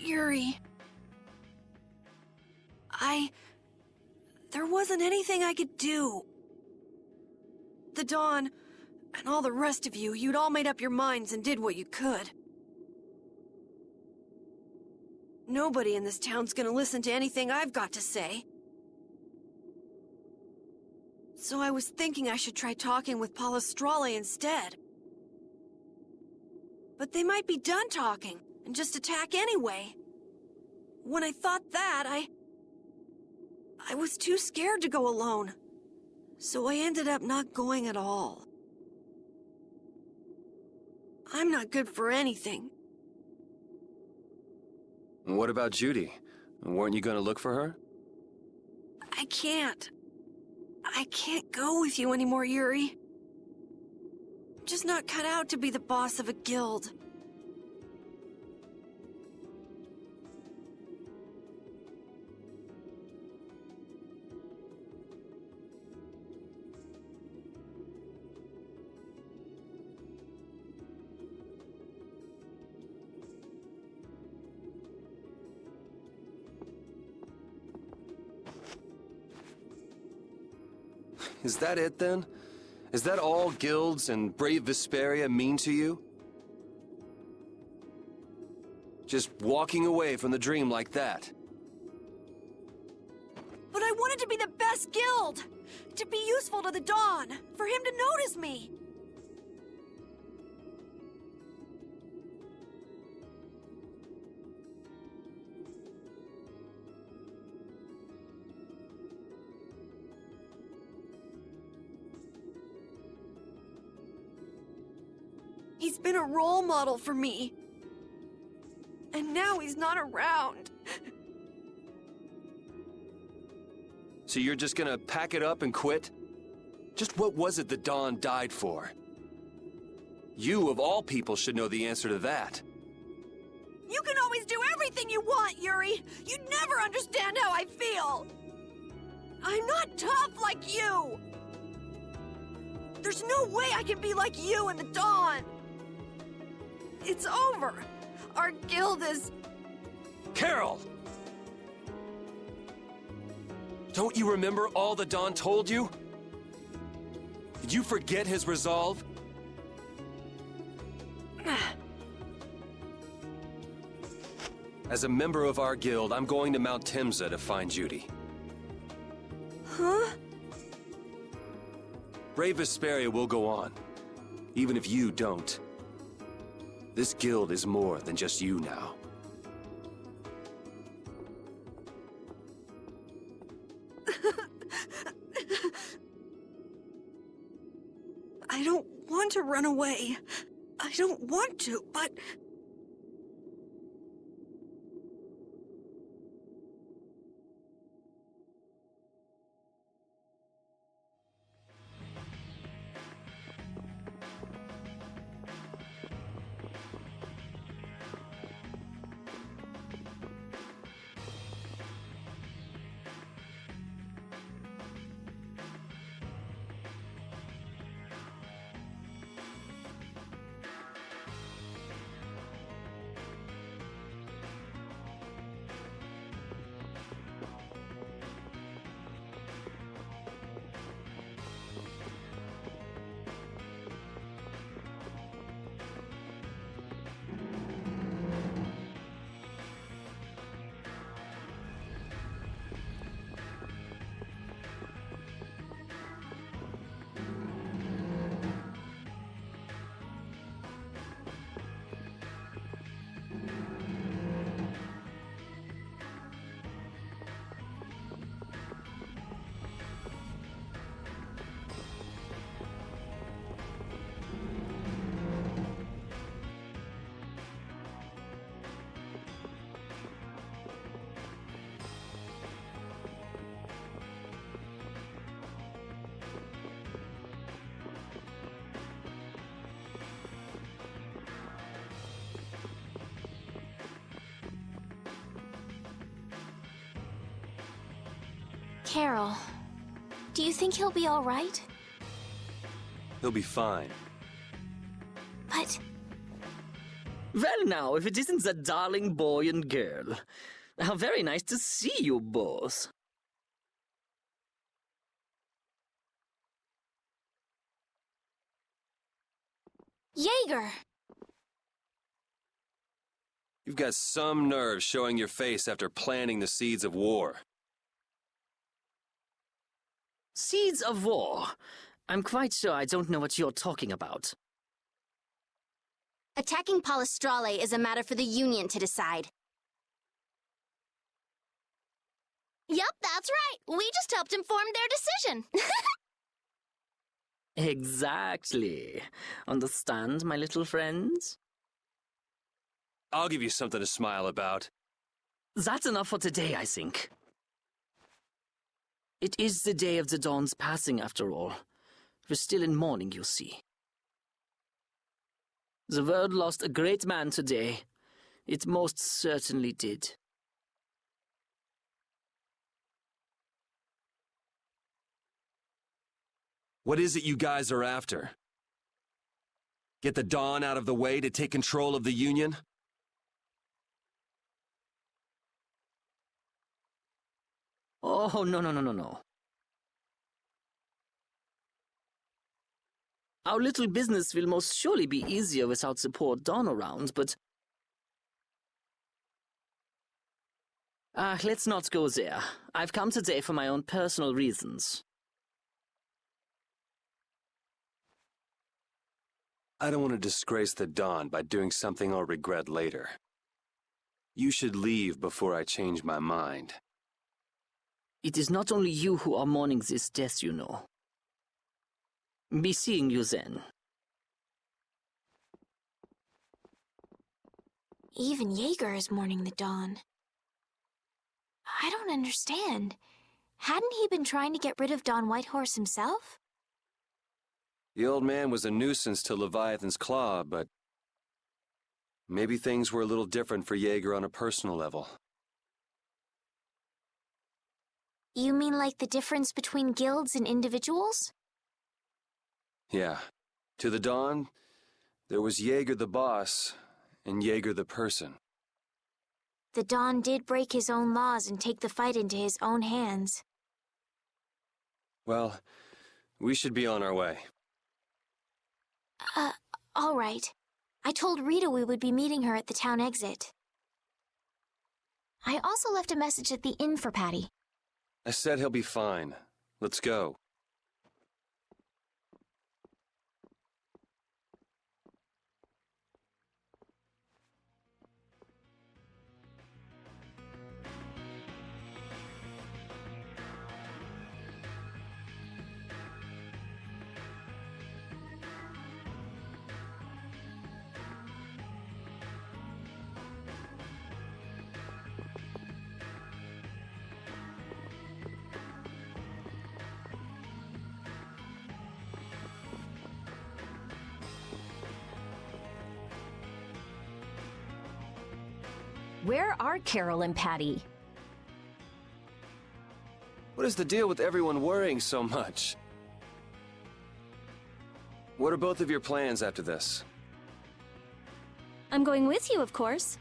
Yuri. There wasn't anything I could do. The Dawn, and all the rest of you, you'd all made up your minds and did what you could. Nobody in this town's gonna listen to anything I've got to say. So I was thinking I should try talking with Palestrale instead. But they might be done talking, and just attack anyway. When I thought that, I was too scared to go alone. So I ended up not going at all. I'm not good for anything. What about Judy? Weren't you gonna look for her? I can't go with you anymore, Yuri. I'm just not cut out to be the boss of a guild. Is that it then? Is that all guilds and brave Vesperia mean to you? Just walking away from the dream like that? But I wanted to be the best guild! To be useful to the Dawn! For him to notice me! He's been a role model for me. And now he's not around. So you're just gonna pack it up and quit? Just what was it the Dawn died for? You, of all people, should know the answer to that. You can always do everything you want, Yuri! You never understand how I feel! I'm not tough like you! There's no way I can be like you and the Dawn! It's over! Our guild is... Carol! Don't you remember all the Dawn told you? Did you forget his resolve? As a member of our guild, I'm going to Mount Timza to find Judy. Huh? Brave Vesperia will go on, even if you don't. This guild is more than just you now. I don't want to run away. I don't want to, but... Carol, do you think he'll be all right? He'll be fine. But... Well now, if it isn't that darling boy and girl. How very nice to see you both. Jaeger! You've got some nerve showing your face after planting the seeds of war. Seeds of war? I'm quite sure I don't know what you're talking about. Attacking Palestrale is a matter for the Union to decide. Yup, that's right. We just helped inform their decision. Exactly. Understand, my little friends? I'll give you something to smile about. That's enough for today, I think. It is the day of the Dawn's passing, after all. We're still in mourning, you see. The world lost a great man today. It most certainly did. What is it you guys are after? Get the Dawn out of the way to take control of the Union? Oh, no. Our little business will most surely be easier without the poor Dawn around, but... let's not go there. I've come today for my own personal reasons. I don't want to disgrace the Dawn by doing something I'll regret later. You should leave before I change my mind. It is not only you who are mourning this death, you know. Be seeing you then. Even Jaeger is mourning the Dawn. I don't understand. Hadn't he been trying to get rid of Don Whitehorse himself? The old man was a nuisance to Leviathan's Claw, but maybe things were a little different for Jaeger on a personal level. You mean like the difference between guilds and individuals? Yeah. To the Dawn, there was Jaeger the boss, and Jaeger the person. The Dawn did break his own laws and take the fight into his own hands. Well, we should be on our way. All right. I told Rita we would be meeting her at the town exit. I also left a message at the inn for Patty. I said he'll be fine. Let's go. Where are Carol and Patty? What is the deal with everyone worrying so much? What are both of your plans after this? I'm going with you, of course.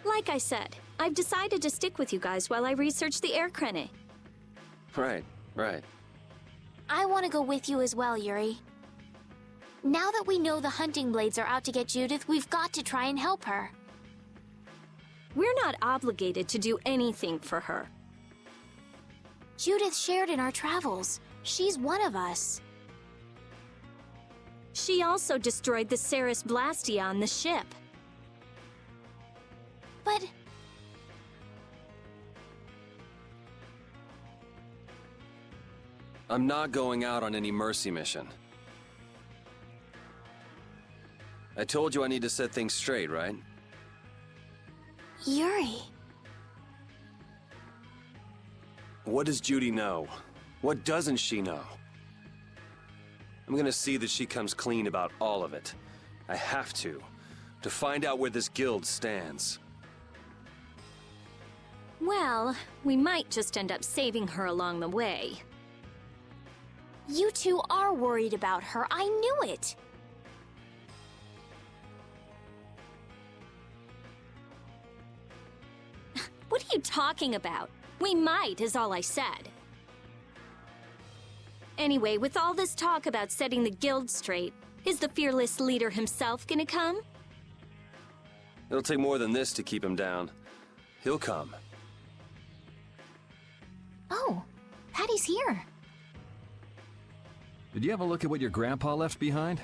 Like I said, I've decided to stick with you guys while I research the air crane. Right. I want to go with you as well, Yuri. Now that we know the hunting blades are out to get Judith, we've got to try and help her. We're not obligated to do anything for her. Judith shared in our travels. She's one of us. She also destroyed the Ceres Blastia on the ship. But... I'm not going out on any mercy mission. I told you I need to set things straight, right? Yuri... What does Judy know? What doesn't she know? I'm gonna see that she comes clean about all of it. I have to find out where this guild stands. Well, we might just end up saving her along the way. You two are worried about her. I knew it. you talking about? We might, is all I said. Anyway, with all this talk about setting the guild straight, is the fearless leader himself gonna come? It'll take more than this to keep him down. He'll come. Oh, Patty's here. Did you have a look at what your grandpa left behind?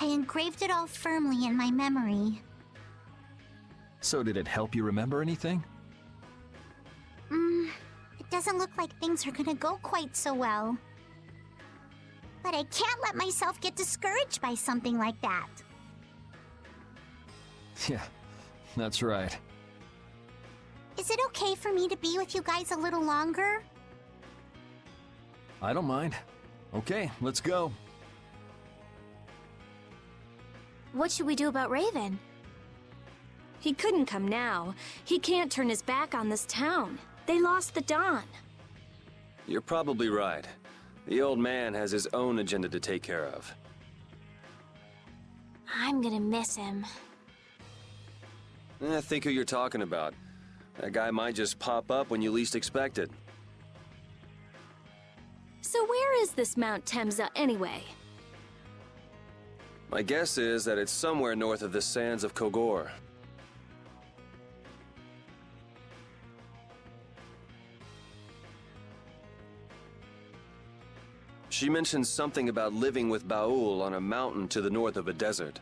I engraved it all firmly in my memory. So did it help you remember anything? It doesn't look like things are gonna go quite so well. But I can't let myself get discouraged by something like that. Yeah, that's right. Is it okay for me to be with you guys a little longer? I don't mind. Okay, let's go. What should we do about Raven? He couldn't come now. He can't turn his back on this town. They lost the Dawn. You're probably right. The old man has his own agenda to take care of. I'm gonna miss him. Think who you're talking about. That guy might just pop up when you least expect it. So where is this Mount Temza anyway? My guess is that it's somewhere north of the sands of Kogor. She mentioned something about living with Baul on a mountain to the north of a desert.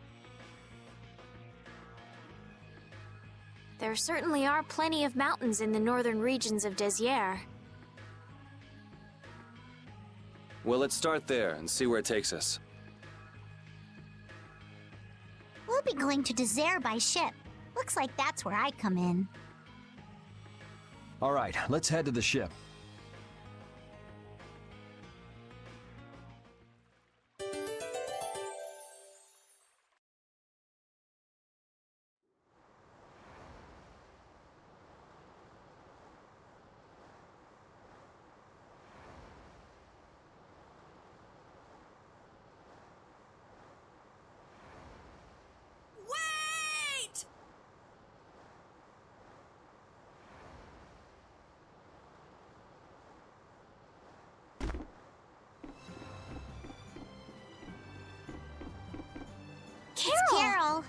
There certainly are plenty of mountains in the northern regions of Desier. Well, let's start there and see where it takes us. We'll be going to Désert by ship. Looks like that's where I come in. All right, let's head to the ship. Wait! It's Carol!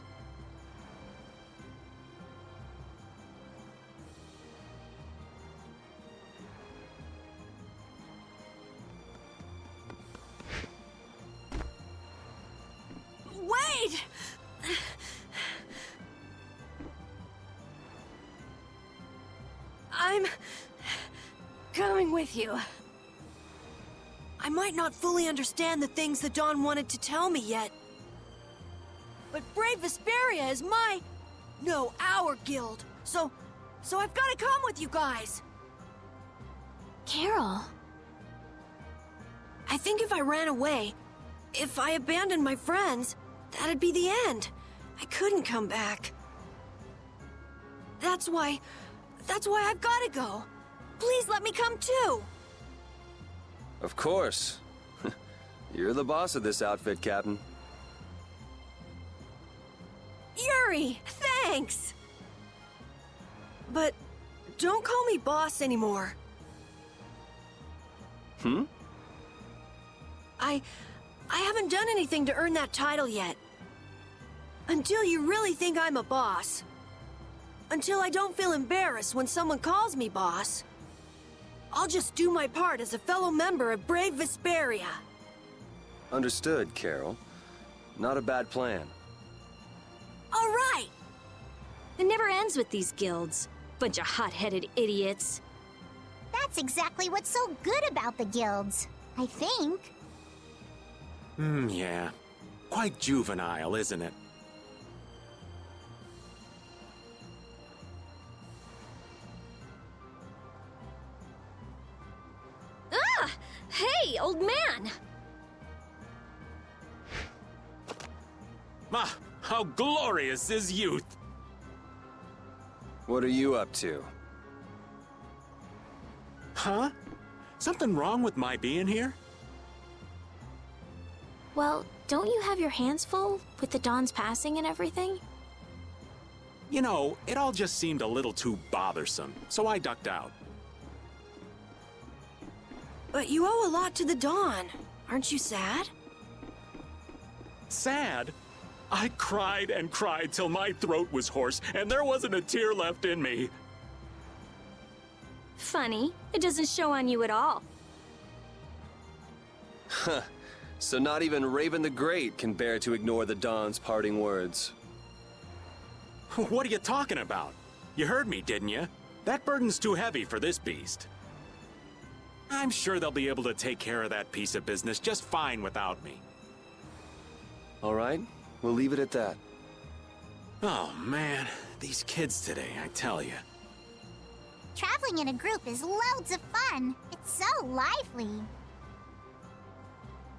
Wait! I'm coming with you. I might not fully understand the things that Dawn wanted to tell me yet. But Brave Vesperia is our guild. So I've got to come with you guys. Carol. I think if I ran away, if I abandoned my friends, that'd be the end. I couldn't come back. That's why I've got to go. Please let me come too. Of course. You're the boss of this outfit, Captain. Yuri, thanks! But don't call me boss anymore. I haven't done anything to earn that title yet. Until you really think I'm a boss. Until I don't feel embarrassed when someone calls me boss. I'll just do my part as a fellow member of Brave Vesperia. Understood, Carol. Not a bad plan. All right! It never ends with these guilds. Bunch of hot-headed idiots. That's exactly what's so good about the guilds, I think. Yeah. Quite juvenile, isn't it? Ah! Hey, old man! Ah, how glorious is youth! What are you up to? Huh? Something wrong with my being here? Well, don't you have your hands full with the Dawn's passing and everything? You know, it all just seemed a little too bothersome, so I ducked out. But you owe a lot to the Dawn. Aren't you sad? Sad? I cried and cried till my throat was hoarse, and there wasn't a tear left in me. Funny, it doesn't show on you at all. Huh. So not even Raven the Great can bear to ignore the Dawn's parting words. What are you talking about? You heard me, didn't you? That burden's too heavy for this beast. I'm sure they'll be able to take care of that piece of business just fine without me. All right, we'll leave it at that. Oh, man. These kids today, I tell you. Traveling in a group is loads of fun. It's so lively.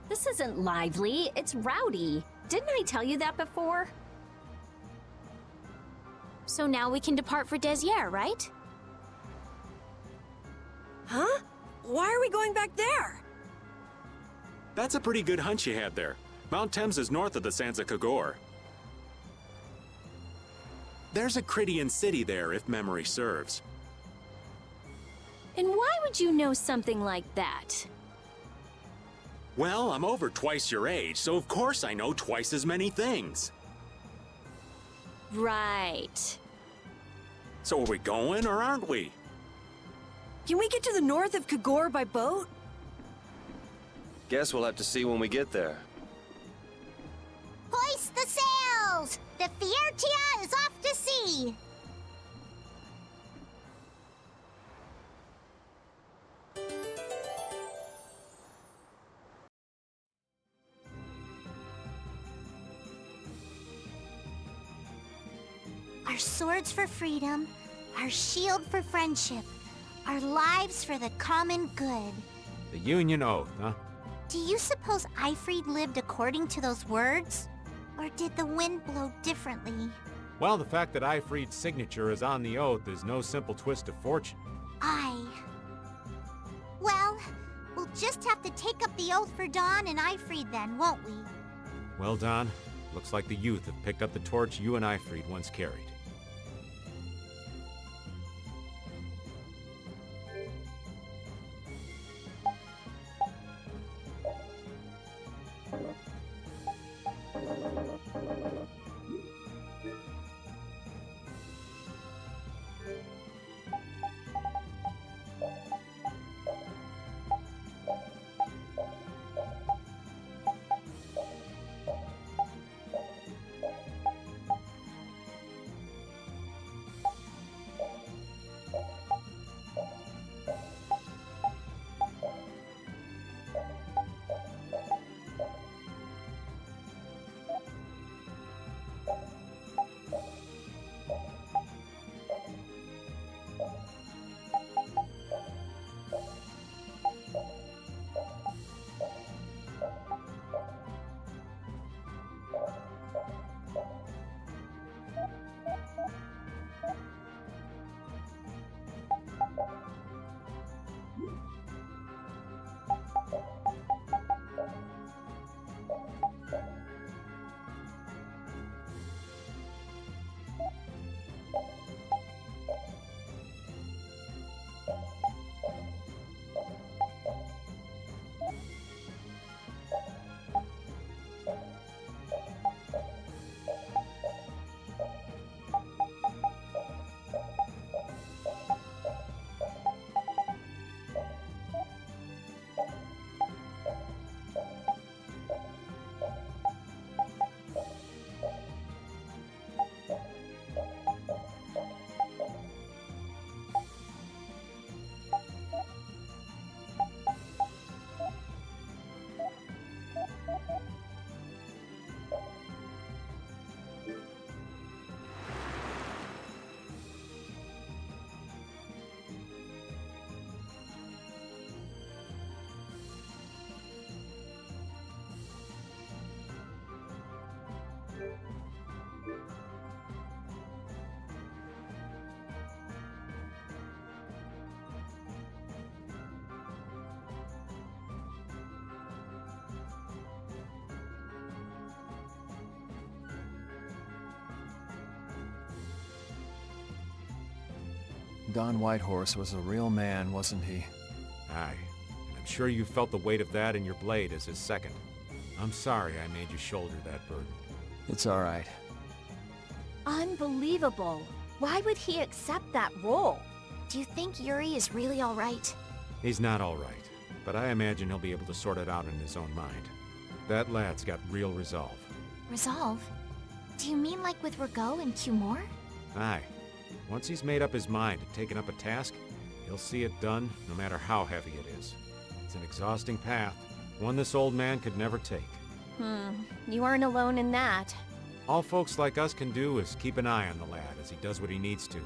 This isn't lively, it's rowdy. Didn't I tell you that before? So now we can depart for Desier, right? Huh? Why are we going back there? That's a pretty good hunch you had there. Mount Thames is north of the Sands of Kagor. There's a Crydian city there, if memory serves. And why would you know something like that? Well, I'm over twice your age, so of course I know twice as many things. Right. So are we going, or aren't we? Can we get to the north of Kagor by boat? Guess we'll have to see when we get there. Hoist the sails! The Fiertia is off to sea! Our swords for freedom, our shield for friendship, our lives for the common good. The Union Oath, huh? Do you suppose Eifried lived according to those words? Or did the wind blow differently? Well, the fact that Eifried's signature is on the oath is no simple twist of fortune. Well, we'll just have to take up the oath for Dawn and Eifried then, won't we? Well, Don, looks like the youth have picked up the torch you and Eifried once carried. Don Whitehorse was a real man, wasn't he? Aye. And I'm sure you felt the weight of that in your blade as his second. I'm sorry I made you shoulder that burden. It's all right. Unbelievable. Why would he accept that role? Do you think Yuri is really all right? He's not all right, but I imagine he'll be able to sort it out in his own mind. That lad's got real resolve. Resolve? Do you mean like with Rago and Cumore? Aye. Once he's made up his mind and taken up a task, he'll see it done no matter how heavy it is. It's an exhausting path, one this old man could never take. You aren't alone in that. All folks like us can do is keep an eye on the lad as he does what he needs to.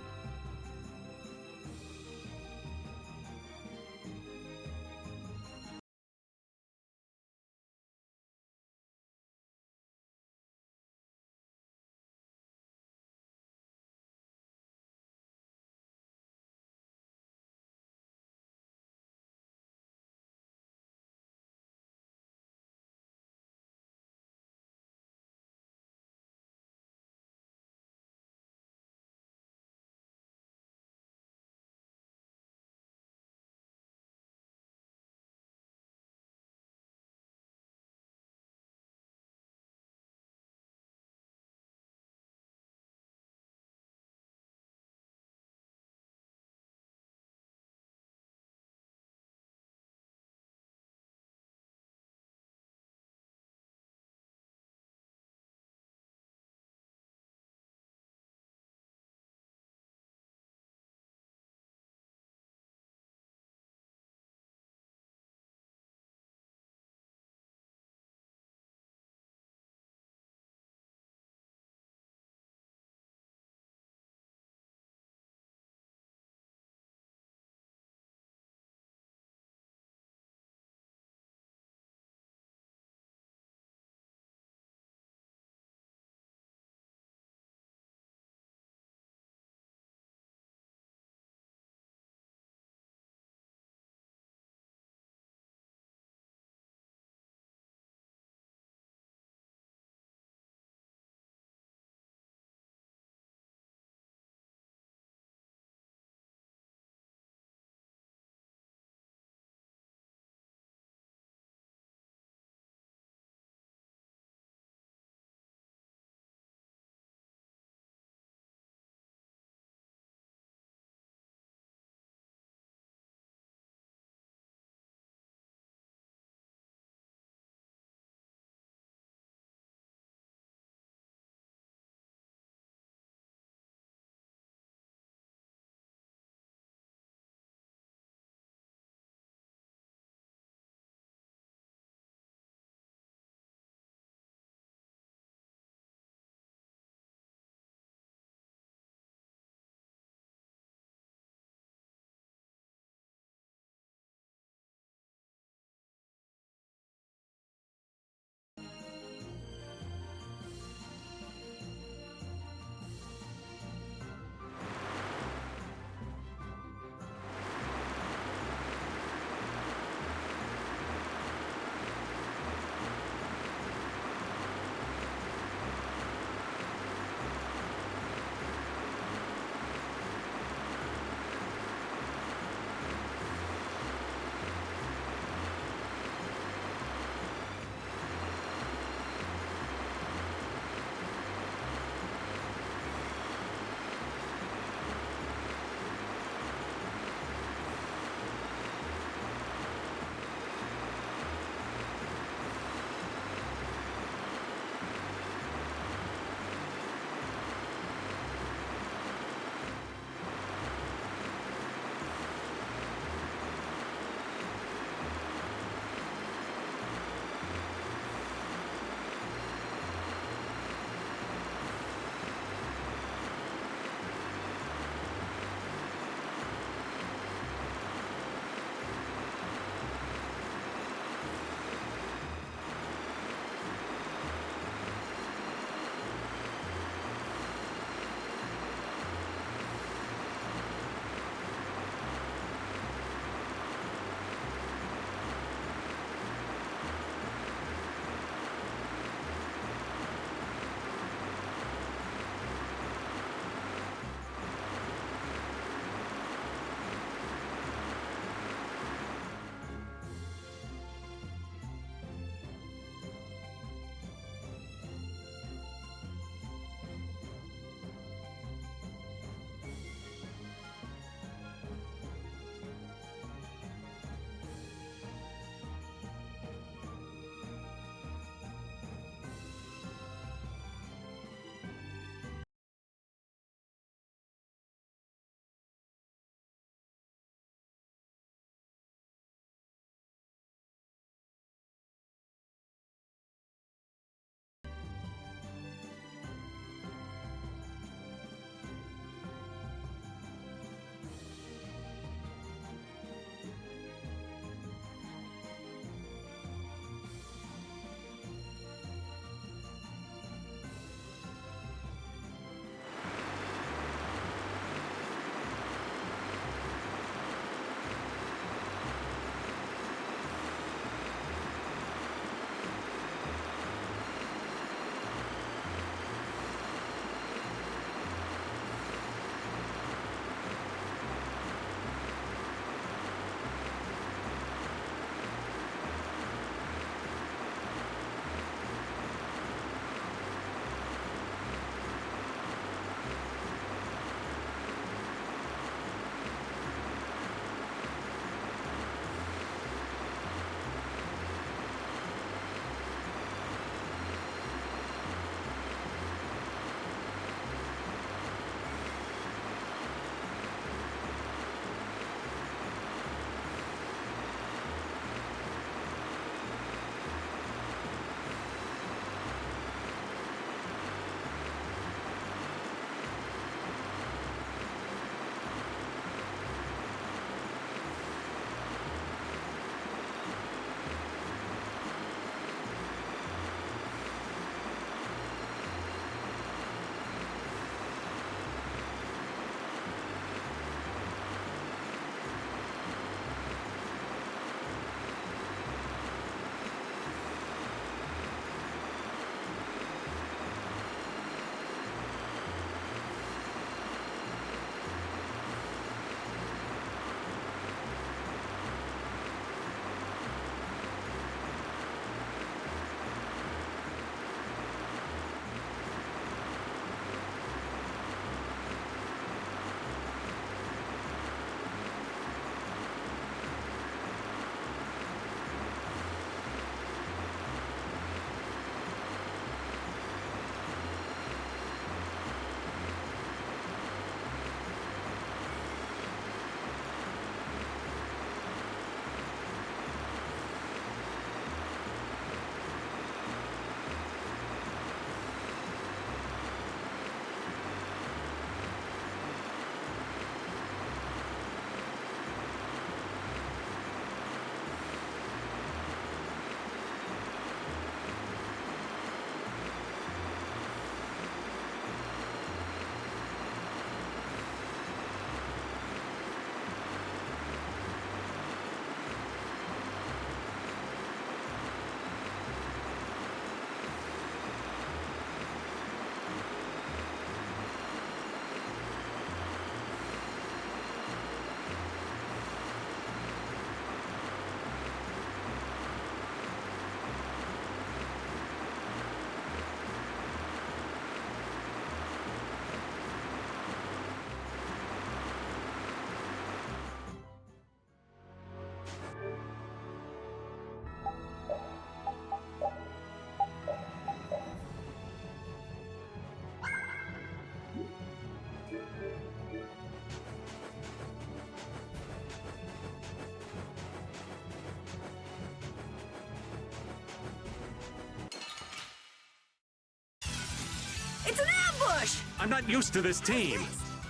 push! I'm not used to this team.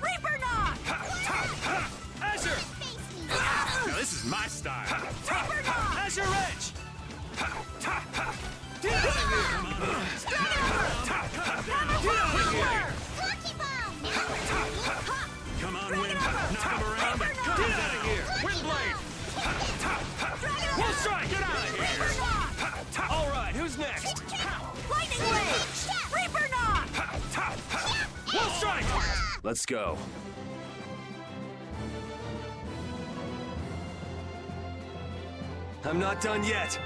Reaper knock! Azure! Now this is my style. Reaper knock! Azure Edge! Get out of here! Lucky bomb! Come on, Wind. Knock him around. Get out of here! Windblade. We'll strike! Get out of here! Reaper knock! All right, who's next? Lightning Rage! Reaper knock! We'll strike! Let's go. I'm not done yet.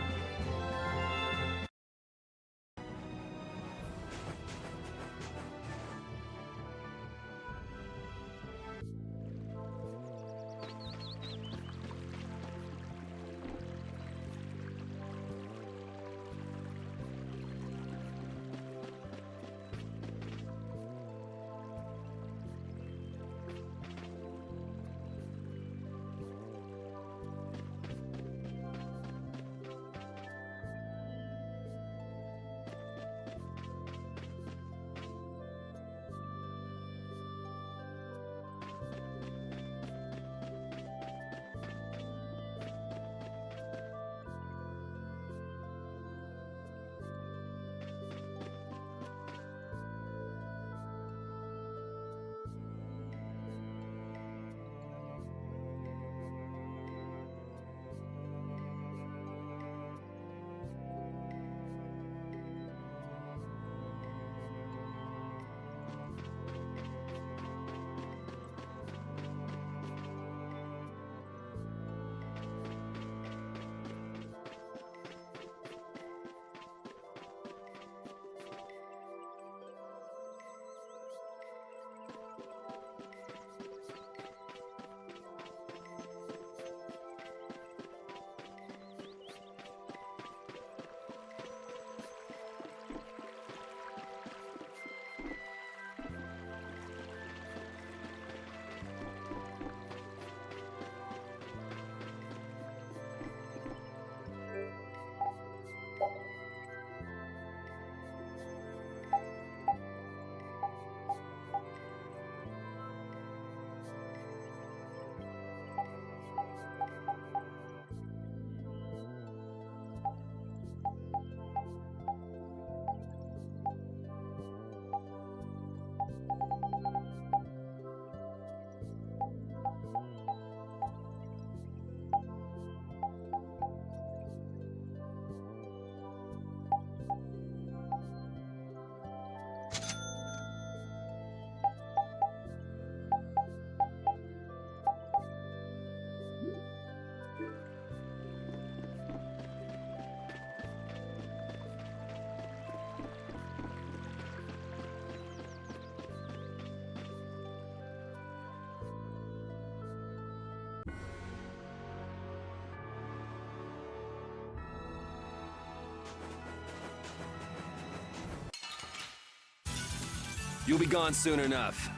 You'll be gone soon enough.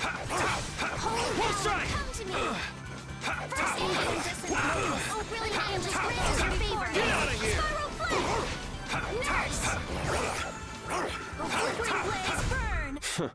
We'll strike! Come to me! First aid isn't oh, really? I am just granted your favor. Get out of here! Spiral Flip! Nurse! Oh, flickering blaze, burn!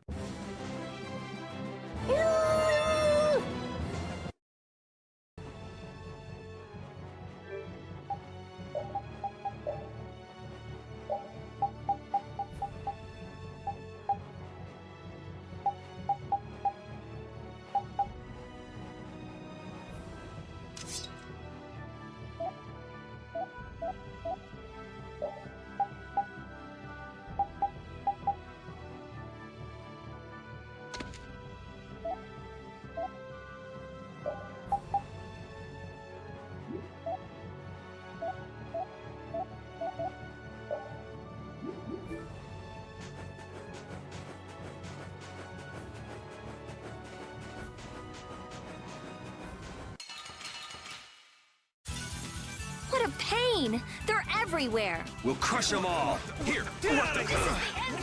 What a pain! They're everywhere! We'll crush them all. Here, what the?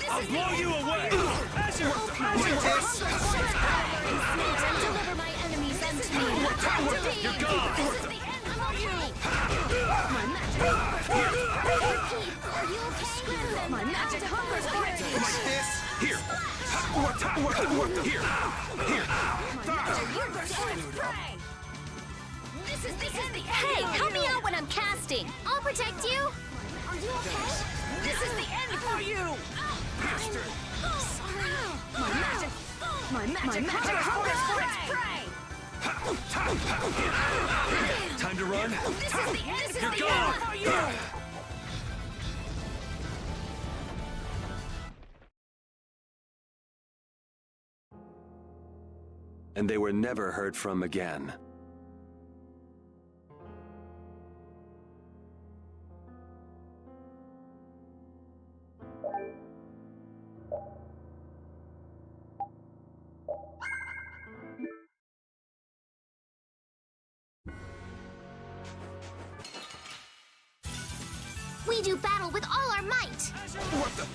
I'll blow you away. Azure, Deliver my enemies unto me! you're gone. This is the end of you! My magic... Are you okay? My magic hunger's ready! Like this? Here! What the? Here! This is the end. Hey, help me out when I'm casting. I'll protect you. Are you okay? This is the end for you! My magic hunger is prey. Time to run? This is the end You're for gone! you! And they were never heard from again. We do battle with all our might. What the?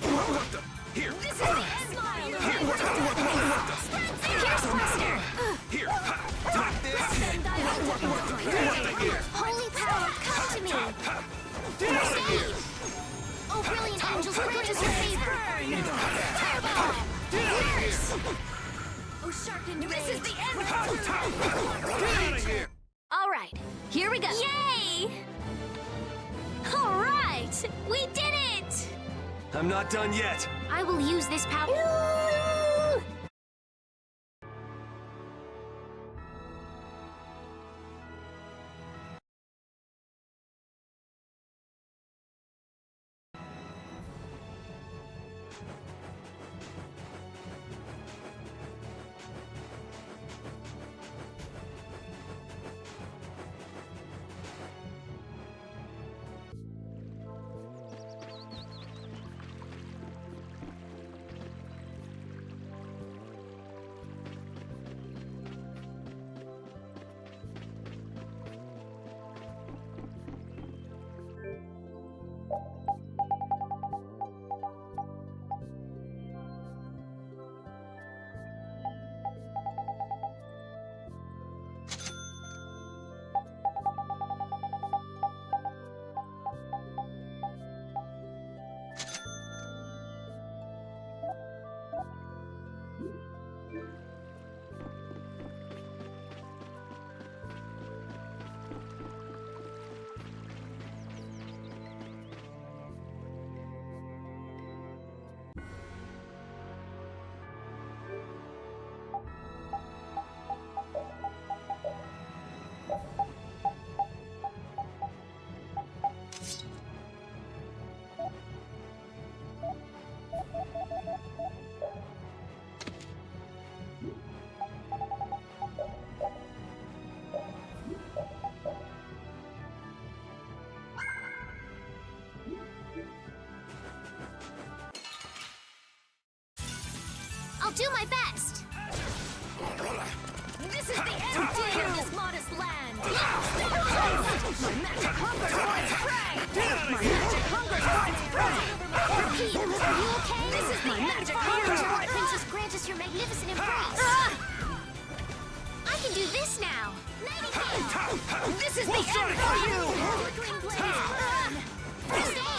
Here! This is the end for you! Here's Buster. Here! Take this! Holy power, come to me. First aid. Oh, brilliant angels, grant us your favor. Fireball. Nurse. Oh, sharpened This is the end for you! All right, here we go. Yay! All right, we did it! I'm not done yet! I will use this power. I'll do my best. This is the end for this modest land! My magic hunger for its prey! My magic hunger for its prey! Repeat, are you okay? This is the magic hunger for its Princess, grant us your magnificent embrace. I can do this now. Nightingale. This is the end for you! Flickering blaze burn. First aid.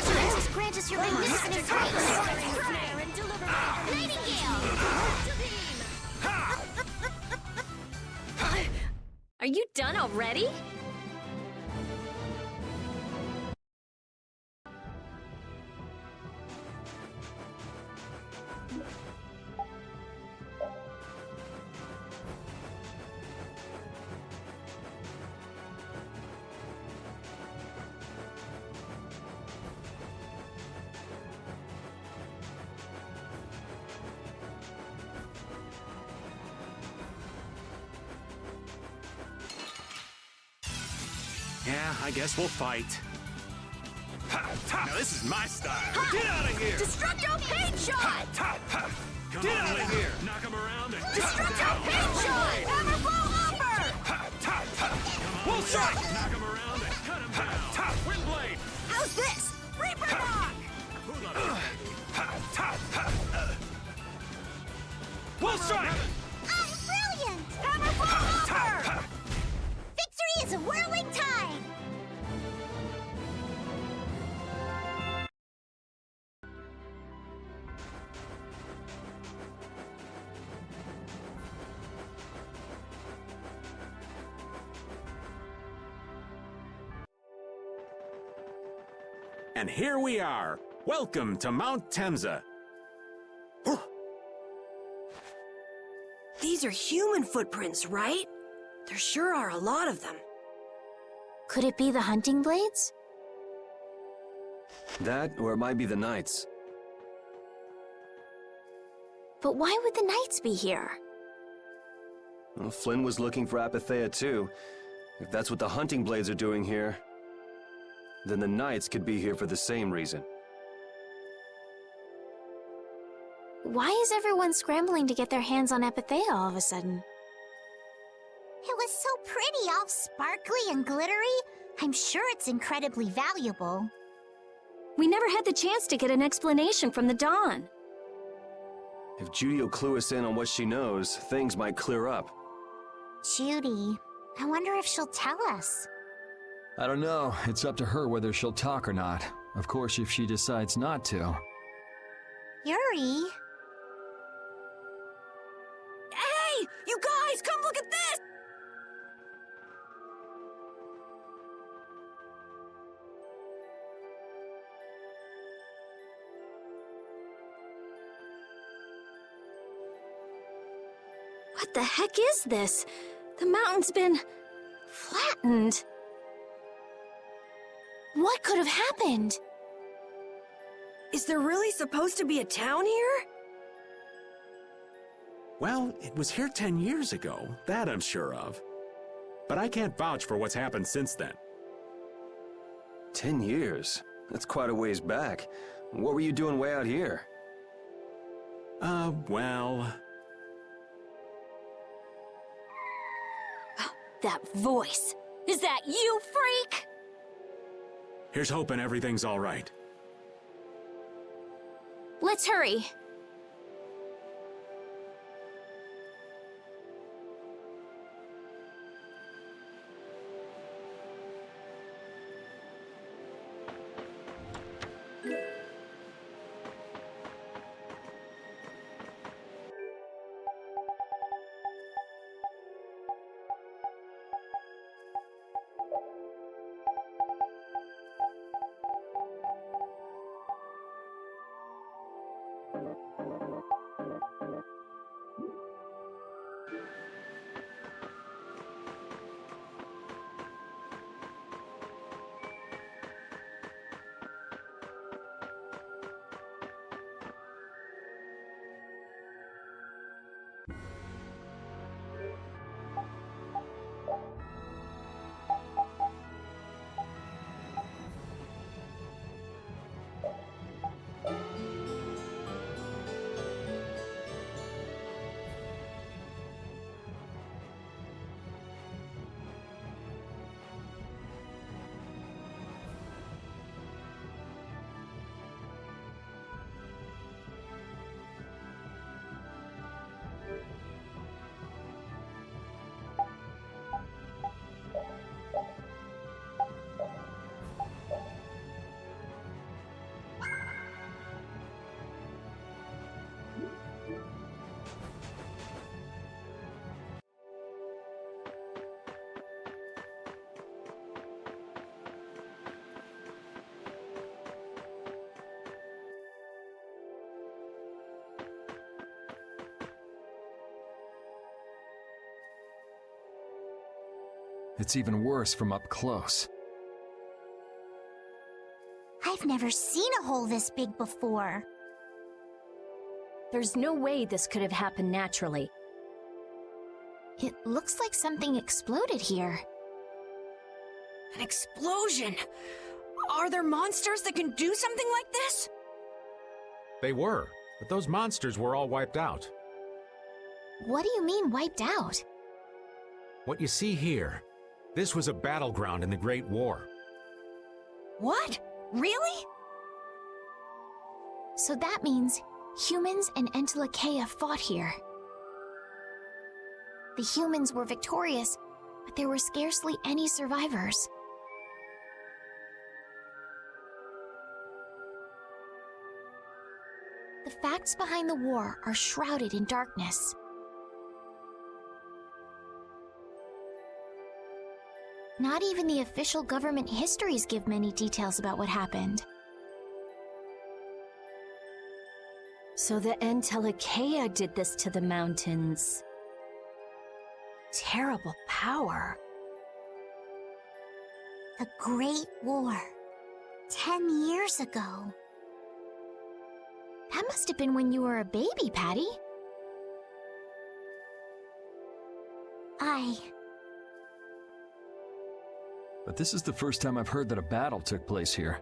Princess, grant us your magnificent embrace. Snare and deliver my Nightingale. Are you done already? Yeah, I guess we'll fight. Now this is my style. Get out of here! Destructo Pain Shot! Come on, out of here! Knock him around and Destructo Pain Shot! Hammerfall Upper! We'll strike! Knock him around and cut him down. Windblade! How's this? Reaper Knock! We'll strike! Brilliant! Hammerfall Upper! Victory is a whirling tide! And here we are. Welcome to Mount Temza. These are human footprints, right? There sure are a lot of them. Could it be the hunting blades? That, or it might be the Knights. But why would the Knights be here? Well, Flynn was looking for Apathea too. If that's what the hunting blades are doing here, then the Knights could be here for the same reason. Why is everyone scrambling to get their hands on Apathea all of a sudden? It was so pretty, all sparkly and glittery. I'm sure it's incredibly valuable. We never had the chance to get an explanation from the Dawn. If Judy will clue us in on what she knows, things might clear up. Judy, I wonder if she'll tell us. I don't know. It's up to her whether she'll talk or not. Of course, if she decides not to. Yuri? Hey! You guys, come look at this! What the heck is this? The mountain's been flattened. What could have happened? Is there really supposed to be a town here? Well, it was here 10 years ago. That I'm sure of. But I can't vouch for what's happened since then. 10 years? That's quite a ways back. What were you doing way out here? Well... That voice. Is that you, freak? Here's hoping everything's all right. Let's hurry. It's even worse from up close. I've never seen a hole this big before. There's no way this could have happened naturally. It looks like something exploded here. An explosion! Are there monsters that can do something like this? They were, but those monsters were all wiped out. What do you mean, wiped out? What you see here, this was a battleground in the Great War. What? Really? So that means humans and Entelekea fought here. The humans were victorious, but there were scarcely any survivors. The facts behind the war are shrouded in darkness. Not even the official government histories give many details about what happened. So the Entelekea did this to the mountains. Terrible power. The Great War. 10 years ago. That must have been when you were a baby, Patty. But this is the first time I've heard that a battle took place here.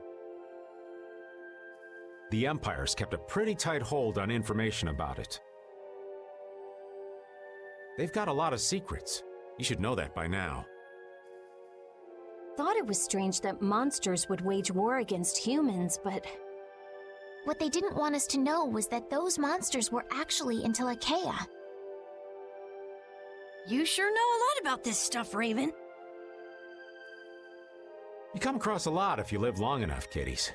The Empire's kept a pretty tight hold on information about it. They've got a lot of secrets. You should know that by now. Thought it was strange that monsters would wage war against humans, but What they didn't want us to know was that those monsters were actually Entelekea. You sure know a lot about this stuff, Raven. You come across a lot if you live long enough, kiddies.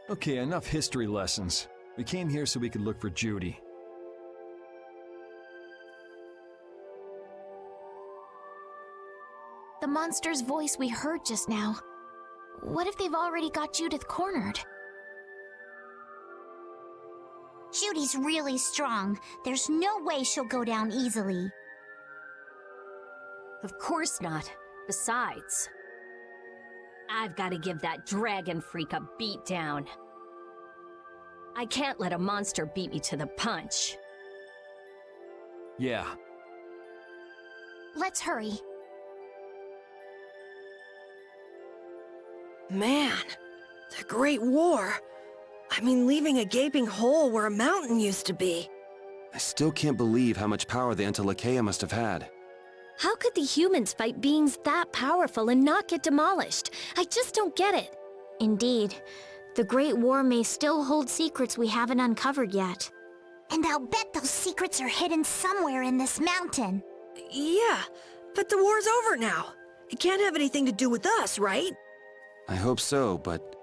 Okay, enough history lessons. We came here so we could look for Judy. The monster's voice we heard just now. What if they've already got Judith cornered? Judy's really strong. There's no way she'll go down easily. of course not. Besides, I've got to give that dragon freak a beat down. I can't let a monster beat me to the punch. Yeah. Let's hurry. Man, the Great War. I mean, leaving a gaping hole where a mountain used to be. I still can't believe how much power the Entelekea must have had. How could the humans fight beings that powerful and not get demolished? I just don't get it. Indeed. The Great War may still hold secrets we haven't uncovered yet. And I'll bet those secrets are hidden somewhere in this mountain. Yeah, but the war's over now. It can't have anything to do with us, right? I hope so, but...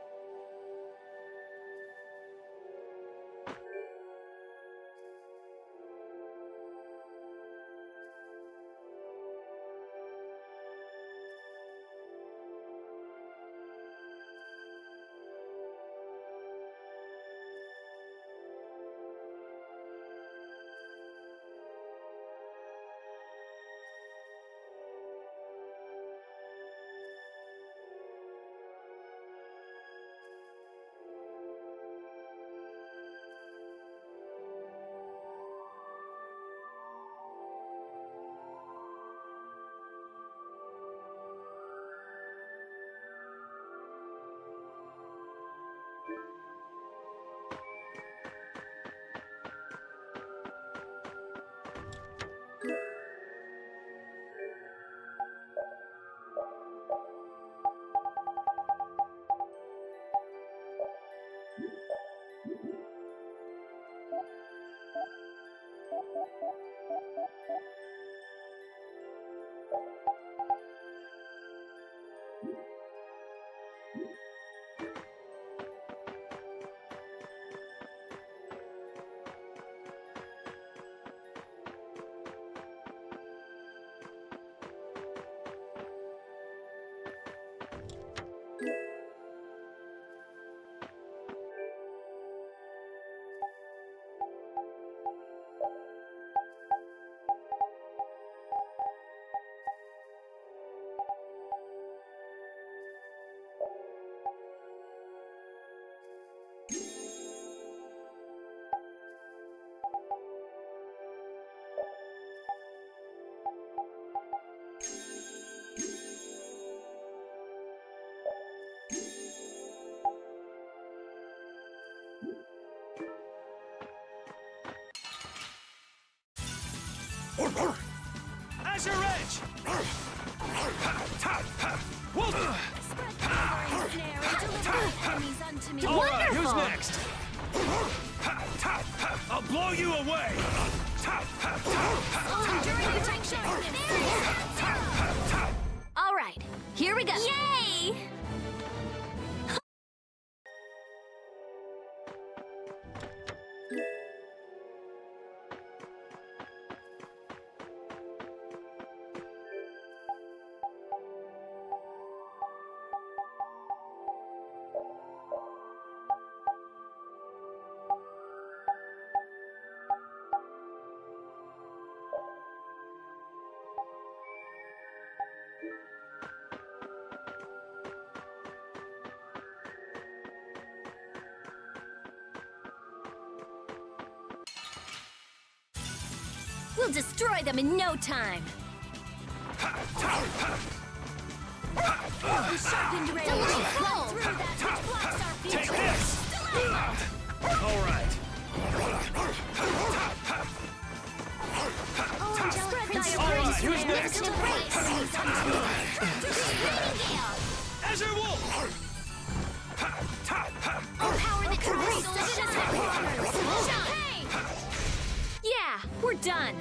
Azure Edge! All right, who's next? I'll blow you away! All right, here we go. Yay! We'll destroy them in no time. Sharpened ray. Run through that which blocks our future. Take this! All right. Oh, angelic princess, All right, who's grace, next? to grace. Azure Wolf! Oh, power that creates citizen waters. Shine. Yeah, we're done.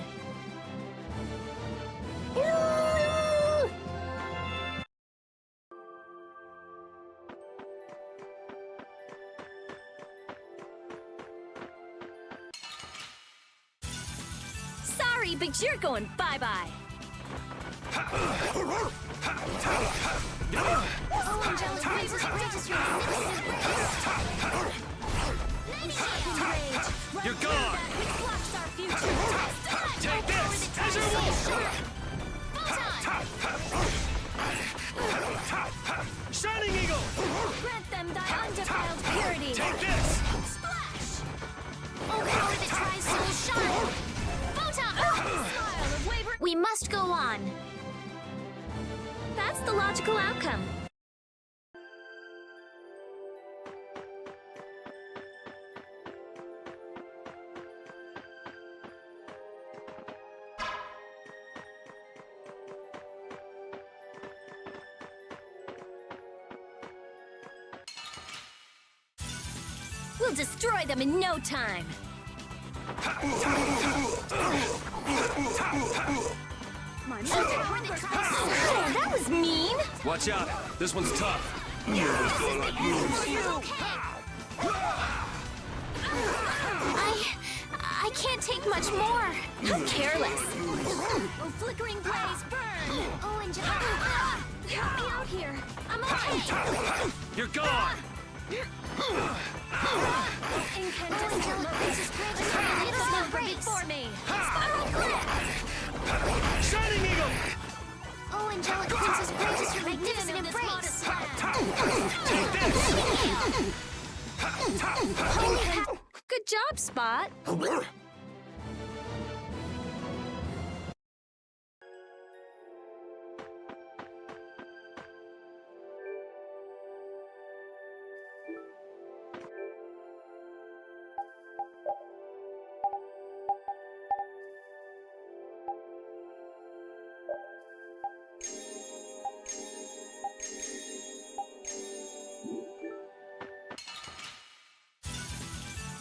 Sorry, but you're going bye-bye. Oh, angelic princess, grant us your magnificent grace. You're gone! Which blocks our future. Take this! Azure Wolf! Shining Eagle! Grant them thy undefiled purity. Take this! Splash! Oh, power that tries soul shine. Photon! Smile of wavering. We must go on. That's the logical outcome. We'll destroy them in no time. Oh, that was mean. Watch out! This one's tough. I can't take much more. How careless. Oh, flickering blaze, burn. Oh, angelic. Help me out here. I'm okay. You're gone! Incandescent locust. Grant us your magnificent grace. Before me. Spiral grip. Shining Eagle! Oh, angelic princess, grant us your magnificent embrace. Good job, Spot.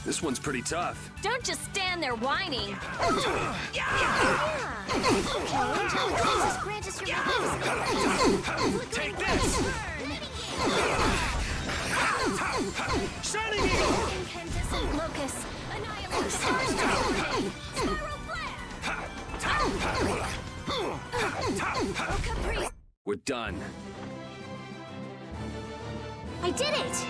This one's pretty tough. Don't just stand there whining. Princess, grant us your magnificent Take this! Shining Eagle! Incandescent locust. Annihilate stars before me. Spiral flare. Oh, Caprice. We're done. I did it!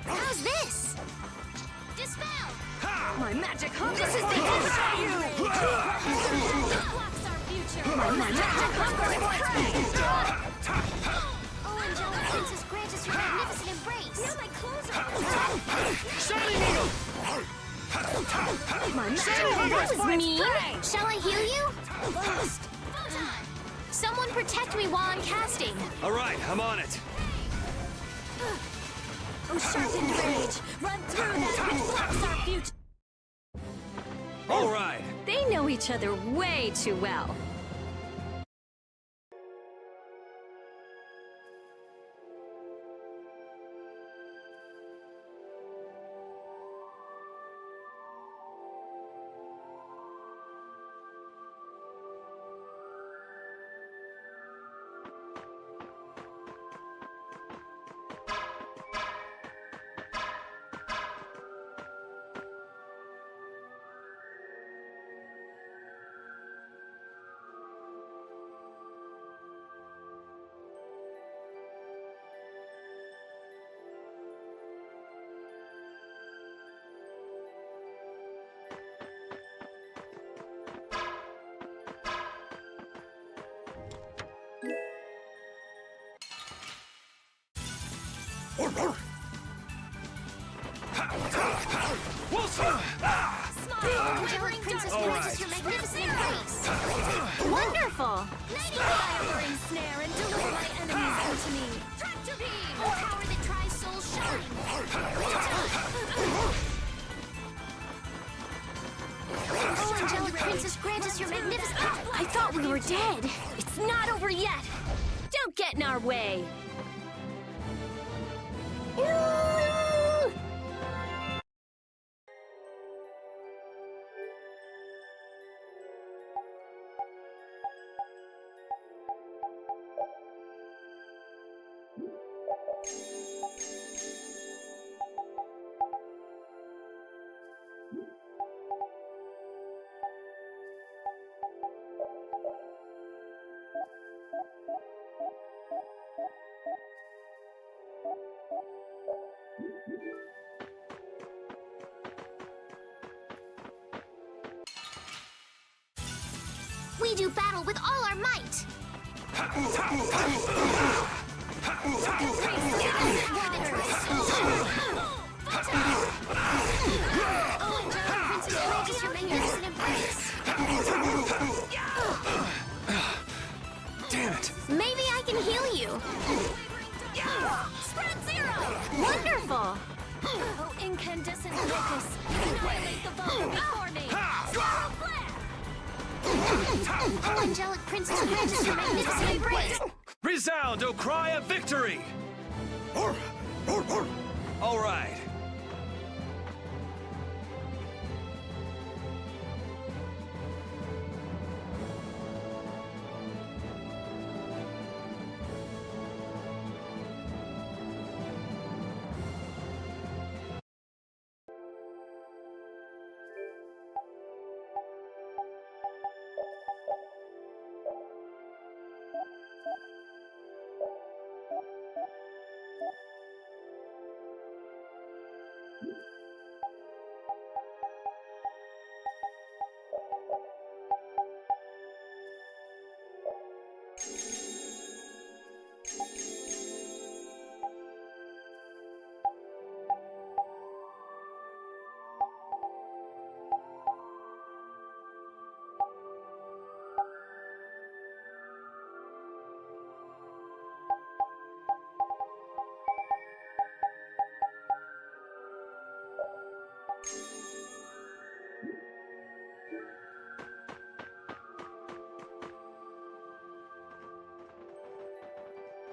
How's this? Dispel! My magic hook. This is the end for you! Blocks our future. My magic Oh, angelic princess, grant us your magnificent embrace! Now my clothes are Shining Eagle! that was mean. Shall I heal you? Burst. Someone protect me while I'm casting. All right, I'm on it. Oh, sharpened rage. Run through that which blocks our future. All right. They know each other way too well. Angelic Princess grants your magnificent embrace. Wonderful! Fire-burning snare and deliver my enemies unto me. Tractor beam! The power that tries souls shine. Oh, Angelic Princess, grant us your magnificent... I thought we were dead. It's not over yet. Don't get in our way. We do battle with all our might. Damn it! Maybe I can heal you. Spread zero! Wonderful! Oh, incandescent locus, annihilate the foe before me! Zero flare! Oh, Angelic Princess, grant us your magnificent embrace! Resound, O cry of victory! All right.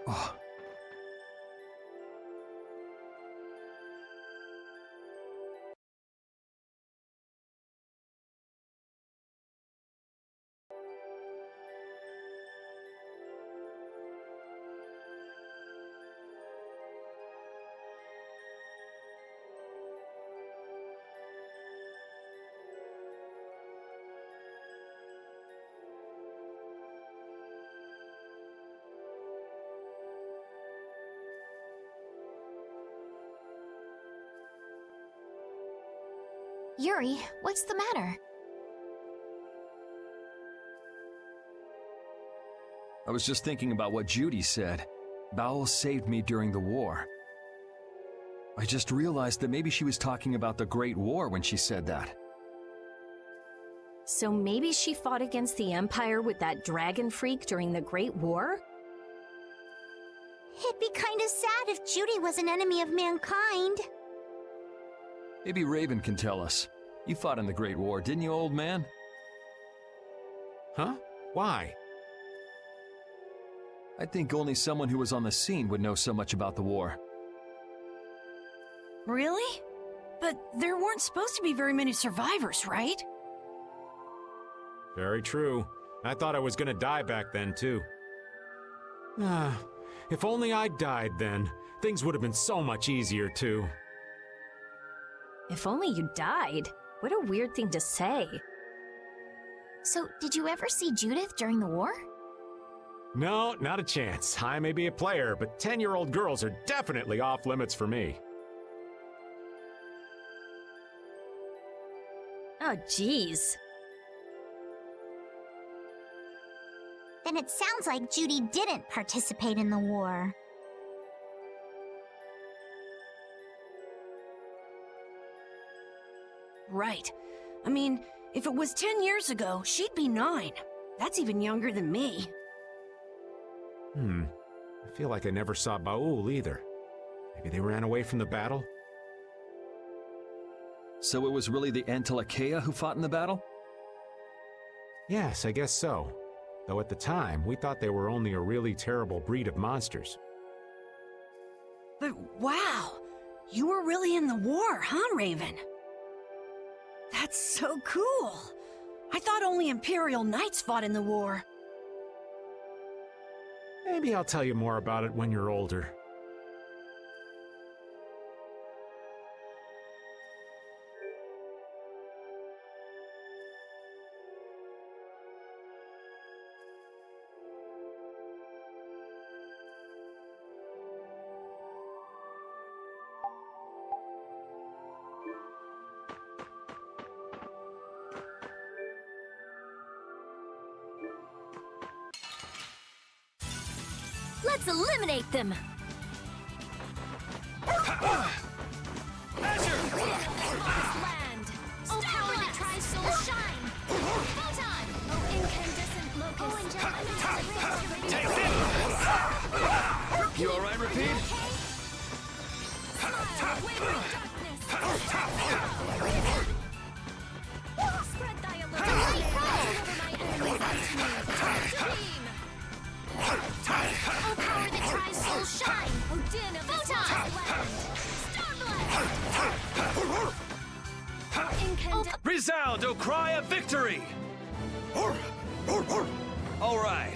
Oh. Yuri, what's the matter? I was just thinking about what Judy said. Bowel saved me during the war. I just realized that maybe she was talking about the Great War when she said that. So maybe she fought against the Empire with that dragon freak during the Great War? It'd be kinda sad if Judy was an enemy of mankind. Maybe Raven can tell us. You fought in the Great War, didn't you, old man? Huh? Why? I think only someone who was on the scene would know so much about the war. Really? But there weren't supposed to be very many survivors, right? Very true. I thought I was gonna die back then, too. If only I'd died then. Things would have been so much easier, too. If only you died. What a weird thing to say. So, did you ever see Judith during the war? No, not a chance. I may be a player, but 10-year-old girls are definitely off limits for me. Oh, jeez. Then it sounds like Judy didn't participate in the war. right. I mean, if it was 10 years ago, she'd be 9. That's even younger than me. I feel like I never saw Baul either. Maybe they ran away from the battle? So it was really the Antilochea who fought in the battle? Yes, I guess so. Though at the time, we thought they were only a really terrible breed of monsters. But wow, you were really in the war, huh, Raven? That's so cool. I thought only Imperial Knights fought in the war. Maybe I'll tell you more about it when you're older. Let's eliminate them! Land! Oh, power that tries soul shine! Photon! Oh, incandescent locust! Oh, You alright, Repeat? Spread thy illusion! Deliver my enemies unto me! Dream! Oh, power that tries soul shine! Oh, din of Photon! Starblast! Resound, O cry of victory! All right.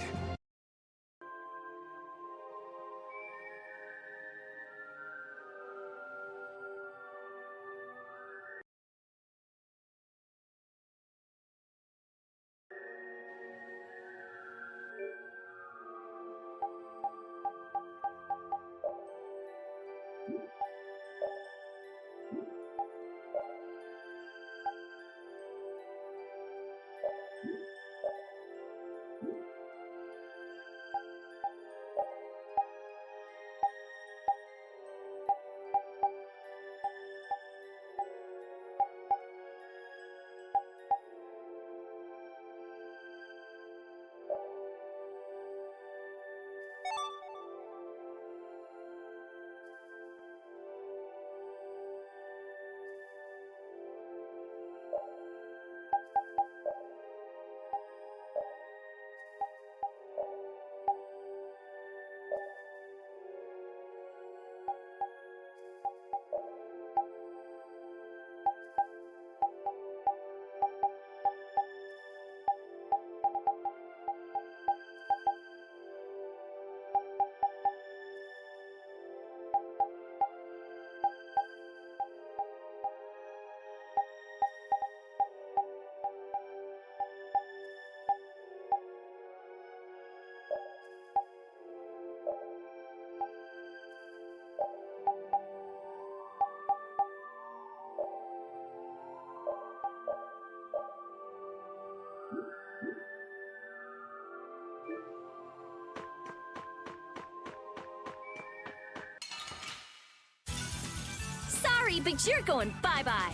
Sorry, but you're going bye-bye.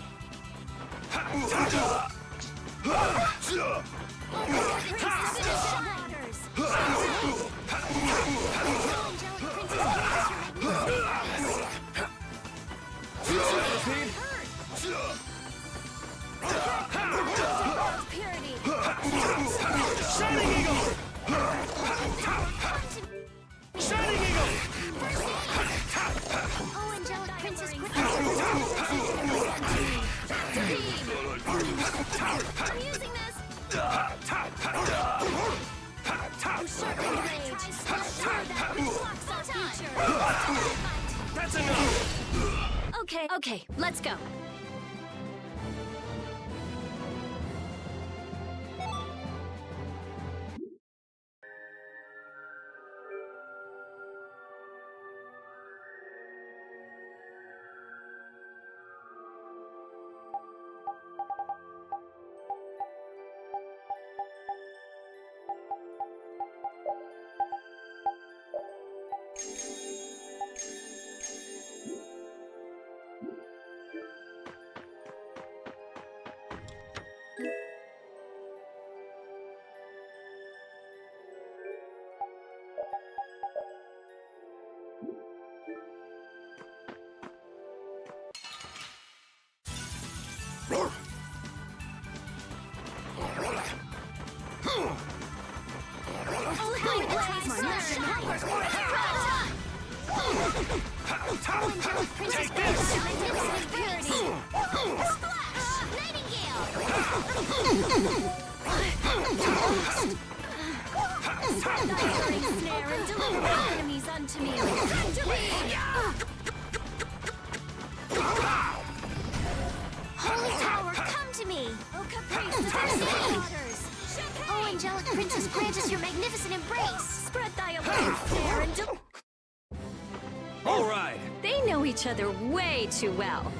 Shining Eagle! Shining Eagle! Oh, angelic princess, quickly! I'm using this. That's enough! Okay, let's go. Take this! Snare and deliver my enemies unto me. Victory! Holy power, come to me! Oh, caprice, oh, angelic princess, grant us your magnificent embrace! Spread thy alert snare and All right. They know each other way too well.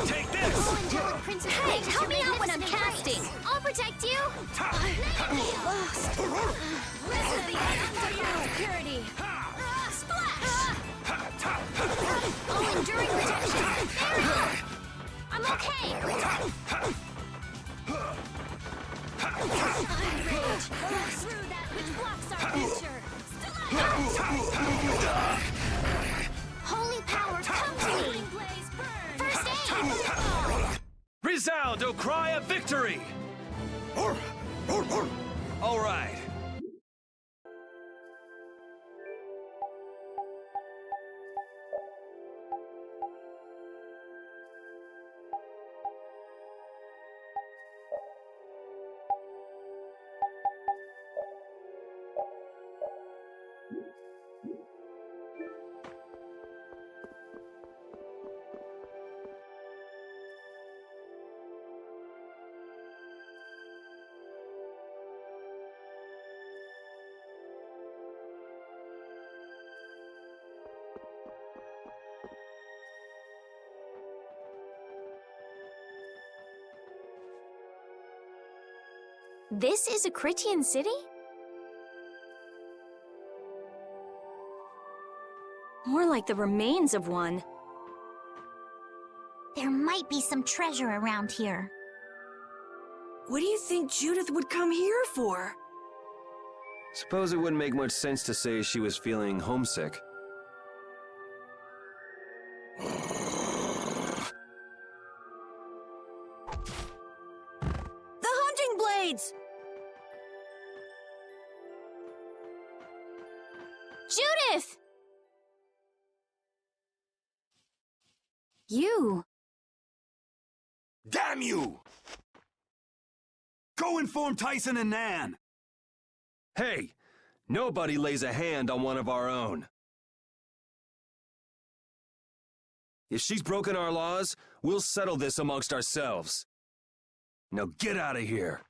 Take this! Oh, angelic princess, hey, help me out when I'm casting! I'll protect you! This is the undefiled purity. Splash! Oh, enduring protection! There! I'm okay! Rage. Through that which blocks our future. Holy power, come to me! First aid! Resound, O cry of victory! All right. This is a Critian city? More like the remains of one. There might be some treasure around here. What do you think Judith would come here for? Suppose it wouldn't make much sense to say she was feeling homesick. The hunting blades! Judith! You. Damn you! Go inform Tyson and Nan! Hey, nobody lays a hand on one of our own. If she's broken our laws, we'll settle this amongst ourselves. Now get out of here.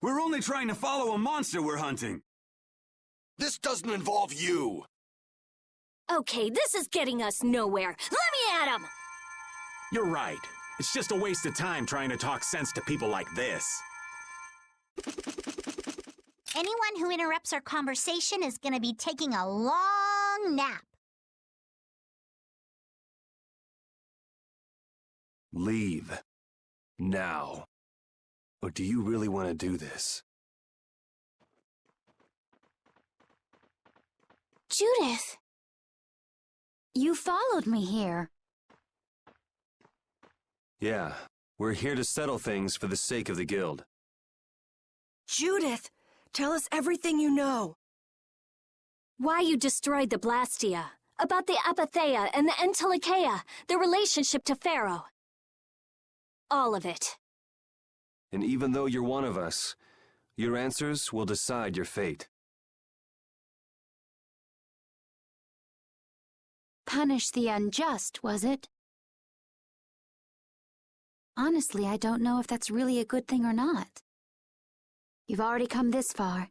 We're only trying to follow a monster we're hunting. This doesn't involve you. Okay, this is getting us nowhere. Let me at him! You're right. It's just a waste of time trying to talk sense to people like this. Anyone who interrupts our conversation is gonna be taking a long nap. Leave. Now. Or do you really want to do this? Judith! You followed me here. Yeah, we're here to settle things for the sake of the guild. Judith, tell us everything you know. Why you destroyed the Blastia, about the Apatheia and the Entelikeia, their relationship to Pharaoh. All of it. And even though you're one of us, your answers will decide your fate. Punish the unjust, was it? Honestly, I don't know if that's really a good thing or not. You've already come this far.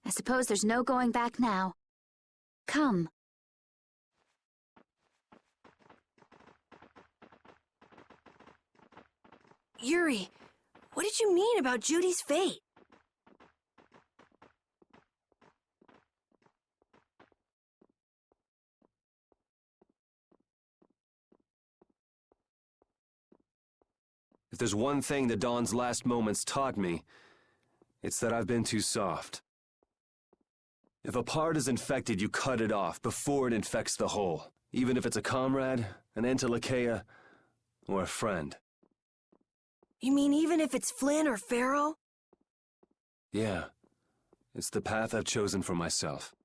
I suppose there's no going back now. Come. Yuri, what did you mean about Judy's fate? If there's one thing the Dawn's last moments taught me, It's that I've been too soft. If a part is infected, you cut it off before it infects the whole. Even if it's a comrade, an Entelekea, or a friend. You mean even if it's Flynn or Pharaoh? Yeah. It's the path I've chosen for myself.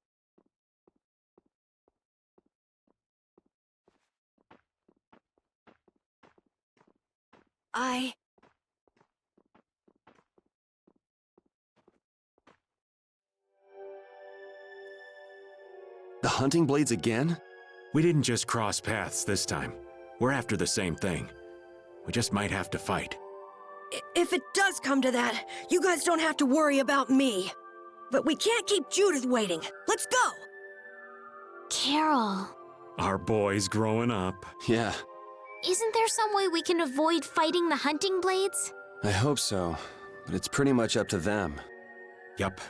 The hunting blades again? We didn't just cross paths this time. We're after the same thing. We just might have to fight. If it does come to that, you guys don't have to worry about me. But we can't keep Judith waiting. Let's go! Carol, Our boy's growing up. Yeah, isn't there some way we can avoid fighting the hunting blades? I hope so. But it's pretty much up to them. Yup.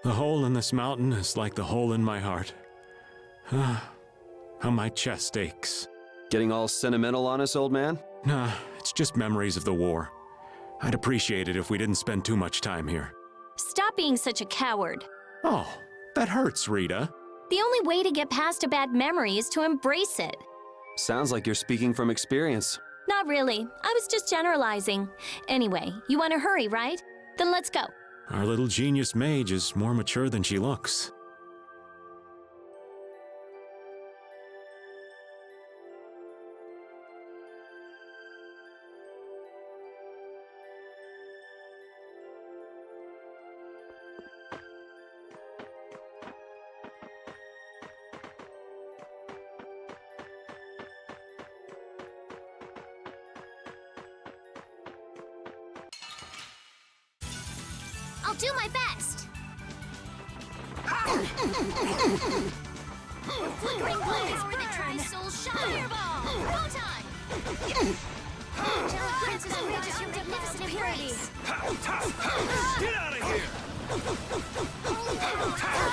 The hole in this mountain is like the hole in my heart. How my chest aches. Getting all sentimental on us, old man? Nah, it's just memories of the war. I'd appreciate it if we didn't spend too much time here. Stop being such a coward. Oh, that hurts, Rita. The only way to get past a bad memory is to embrace it. Sounds like you're speaking from experience. Not really. I was just generalizing. Anyway, you want to hurry, right? Then let's go. Our little genius mage is more mature than she looks. I'll do my best. Flickering blaze where the tri-souls shine. Fireball! Photon! Angelic Princess embraces your magnificent embrace. Get out of here! Holy power,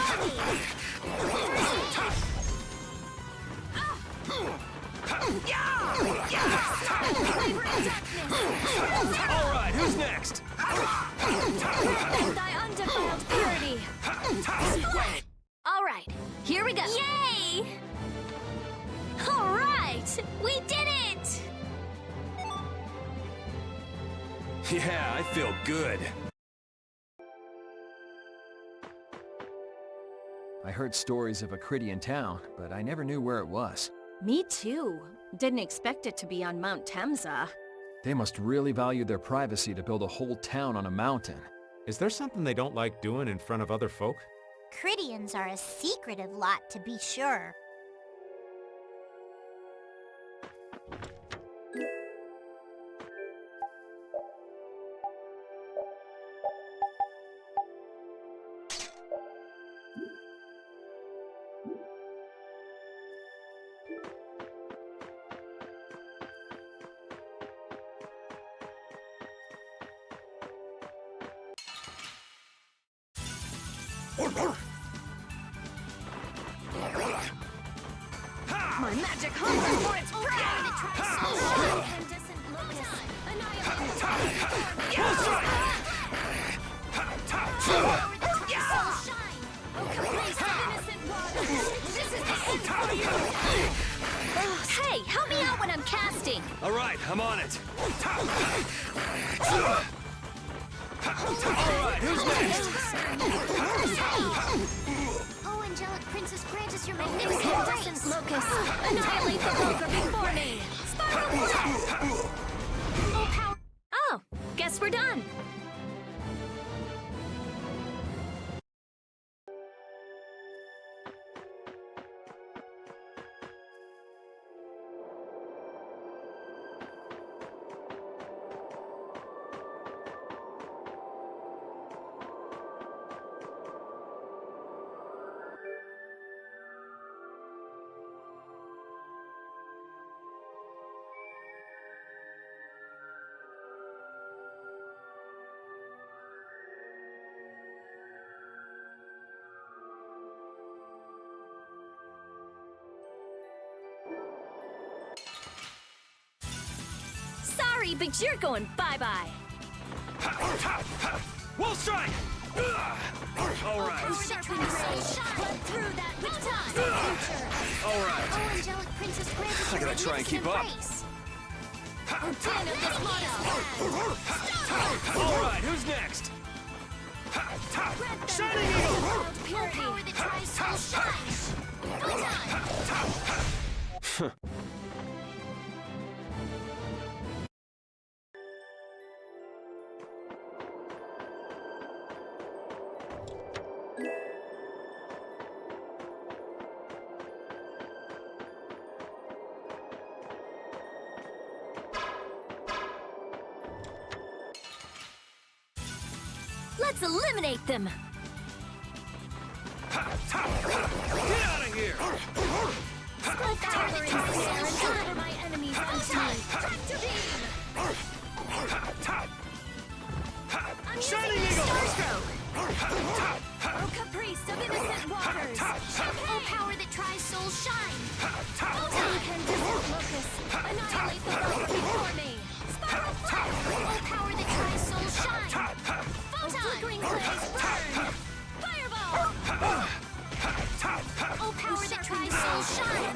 All right, who's next? Thy undefiled purity. All right, here we go. Yay! All right, we did it! Yeah, I feel good. I heard stories of a Cridian town, but I never knew where it was. Me too. Didn't expect it to be on Mount Temza. They must really value their privacy to build a whole town on a mountain. Is there something they don't like doing in front of other folk? Cridians are a secretive lot, to be sure. My magic hunger for its prey! Incandescent locus. Bullseye! Power the tri-souls shine. Hey, help me out when I'm casting! All right, I'm on it. All right, who's next? Oh, angelic princess, grant us your magnificent grace. Locust, annihilate the Vulgar before me! Spiral Flare! Oh, power. Oh, guess we're done. Sorry, but you're going bye-bye. Wolf strike! All right. Through that with time. All right. Oh, angelic princess, grant us I your gotta try and keep magnificent up. grace. Den of this motto. All right, who's next? Shining Eagle! Oh, power that tries soul shines. Well done. Let's eliminate them. Get out of here! Split gathering snare and deliver my enemies unto me. Tractor beam! I'm Shining using Eagle! Starstroke! Oh, caprice of innocent waters! Oh, power that tries soul shine. Incandescent locust! Annihilate the Vulgar before me! Spiral Flare! Oh, power that tries soul shine. Oh, flickering blaze burn! Fireball! Oh, power that tries soul shine.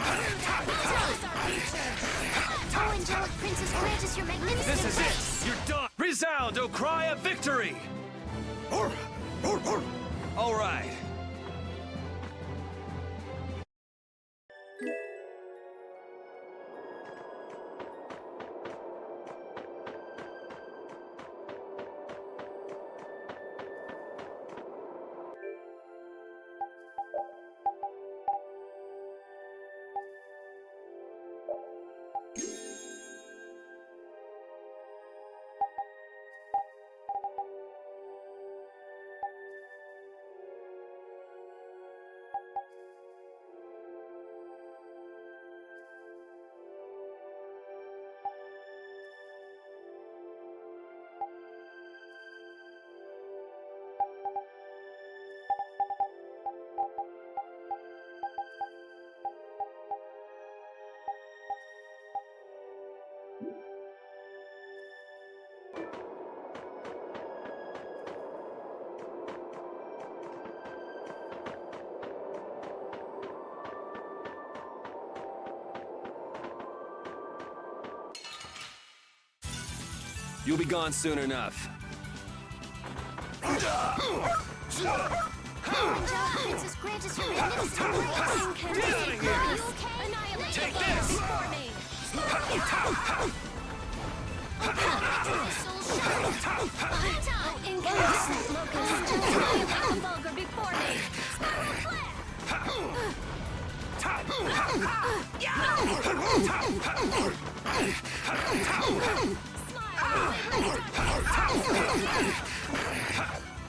Oh, angelic princess, grant us your magnificent This is grace. it! You're done! Resound, O cry of victory! All right. You'll be gone soon enough. Angelic princess, grant us your magnificent grace. Get out of here! Are you okay? Annihilate Take the this! Vulgar before me! Soul shine. Oh, incandescent locust! Annihilate the Vulgar before me! Spiral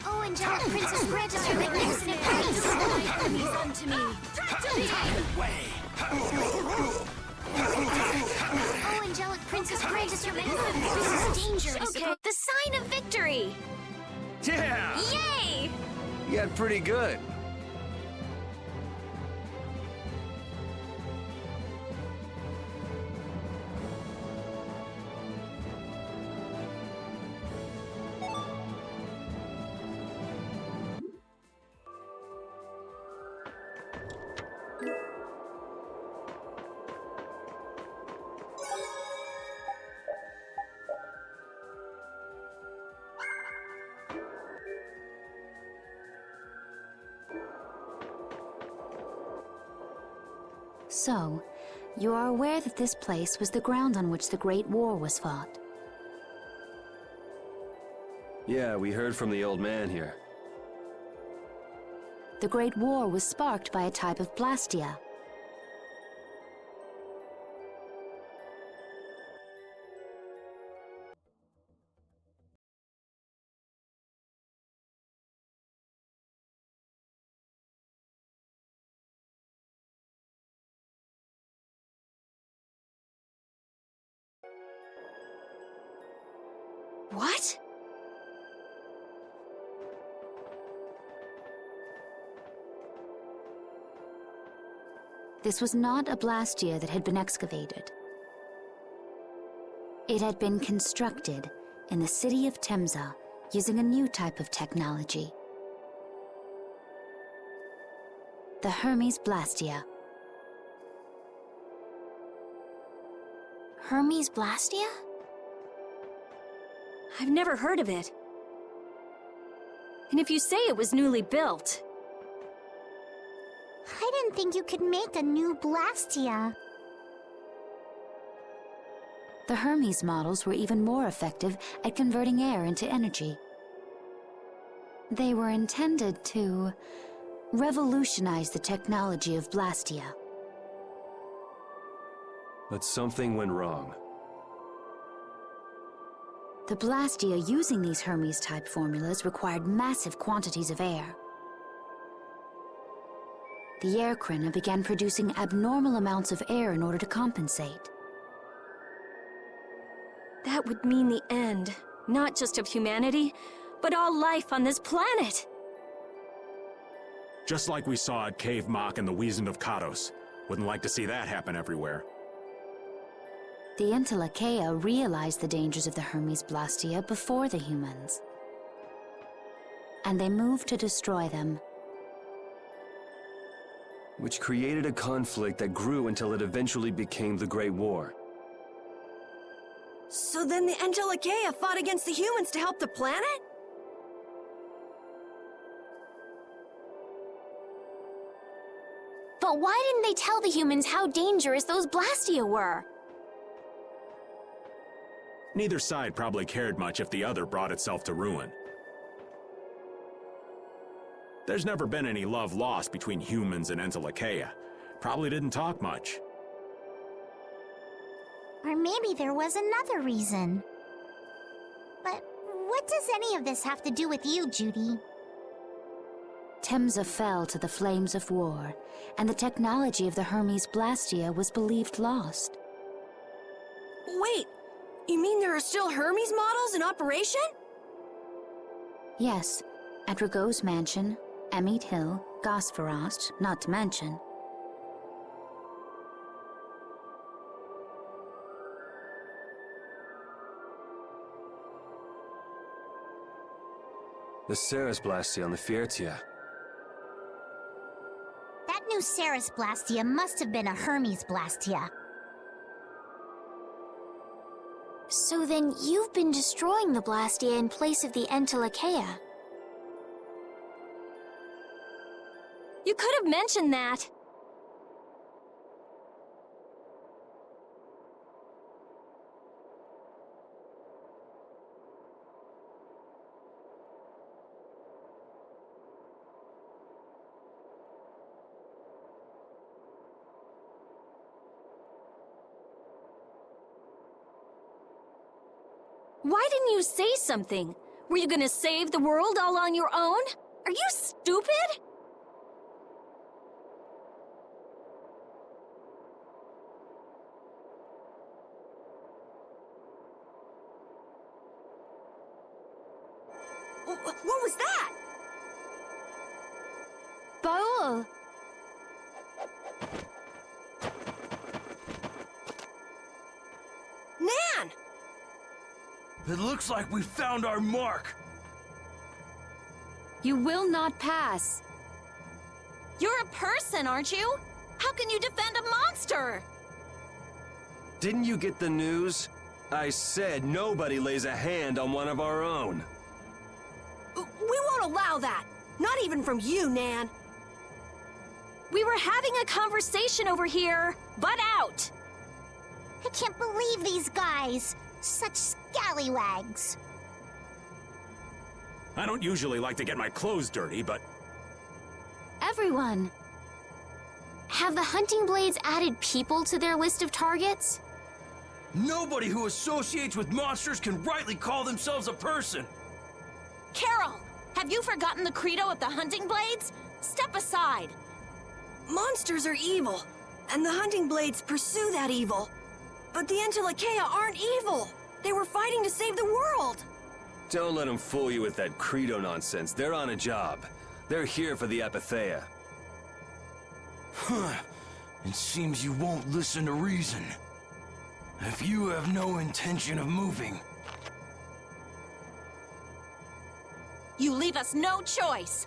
Oh, angelic princess, grant us your magnificent grace. my enemies unto me! Oh, angelic princess, grant us your magnificent grace. This is dangerous. Okay, the sign of victory! Yeah! Yay! You got pretty good. So, you are aware that this place was the ground on which the Great War was fought. Yeah, we heard from the old man here. The Great War was sparked by a type of Blastia. What? This was not a Blastia that had been excavated. It had been constructed in the city of Temza using a new type of technology. The Hermes Blastia. Hermes Blastia? I've never heard of it. And if you say it was newly built, I didn't think you could make a new Blastia. The Hermes models were even more effective at converting air into energy. They were intended to revolutionize the technology of Blastia. But something went wrong. The Blastia using these Hermes-type formulas required massive quantities of air. The Airkrina began producing abnormal amounts of air in order to compensate. that would mean the end, not just of humanity, but all life on this planet. Just like we saw at Cave Mach and the Wiesent of Kados. Wouldn't like to see that happen everywhere. The Entelekea realized the dangers of the Hermes Blastia before the humans. And they moved to destroy them. Which created a conflict that grew until it eventually became the Great War. So then the Entelekea fought against the humans to help the planet? But why didn't they tell the humans how dangerous those Blastia were? Neither side probably cared much if the other brought itself to ruin. There's never been any love lost between humans and Entelekea. Probably didn't talk much. Or maybe there was another reason. But what does any of this have to do with you, Judy? Temza fell to the flames of war, and the technology of the Hermes Blastia was believed lost. Wait, you mean there are still Hermes models in operation? Yes, at Rago's mansion, Emmett Hill, Gosferost, not to mention. The Ceres Blastia on the Fiertia. That new Ceres Blastia must have been a Hermes Blastia. So then you've been destroying the Blastia in place of the Entelekea. You could have mentioned that. Why didn't you say something? Were you gonna save the world all on your own? Are you stupid? What was that? Baul! Nan! It looks like we found our mark. You will not pass. You're a person, aren't you? How can you defend a monster? Didn't you get the news? I said nobody lays a hand on one of our own. We won't allow that. Not even from you, Nan. We were having a conversation over here. Butt out! I can't believe these guys. Such scallywags. I don't usually like to get my clothes dirty, but Everyone. Have the hunting blades added people to their list of targets? Nobody who associates with monsters can rightly call themselves a person. Carol, have you forgotten the credo of the hunting blades? Step aside. Monsters are evil, and the hunting blades pursue that evil. But the Entelekea aren't evil. They were fighting to save the world. Don't let them fool you with that credo nonsense. They're on a job. They're here for the Apatheia. Huh. It seems you won't listen to reason. If you have no intention of moving... You leave us no choice.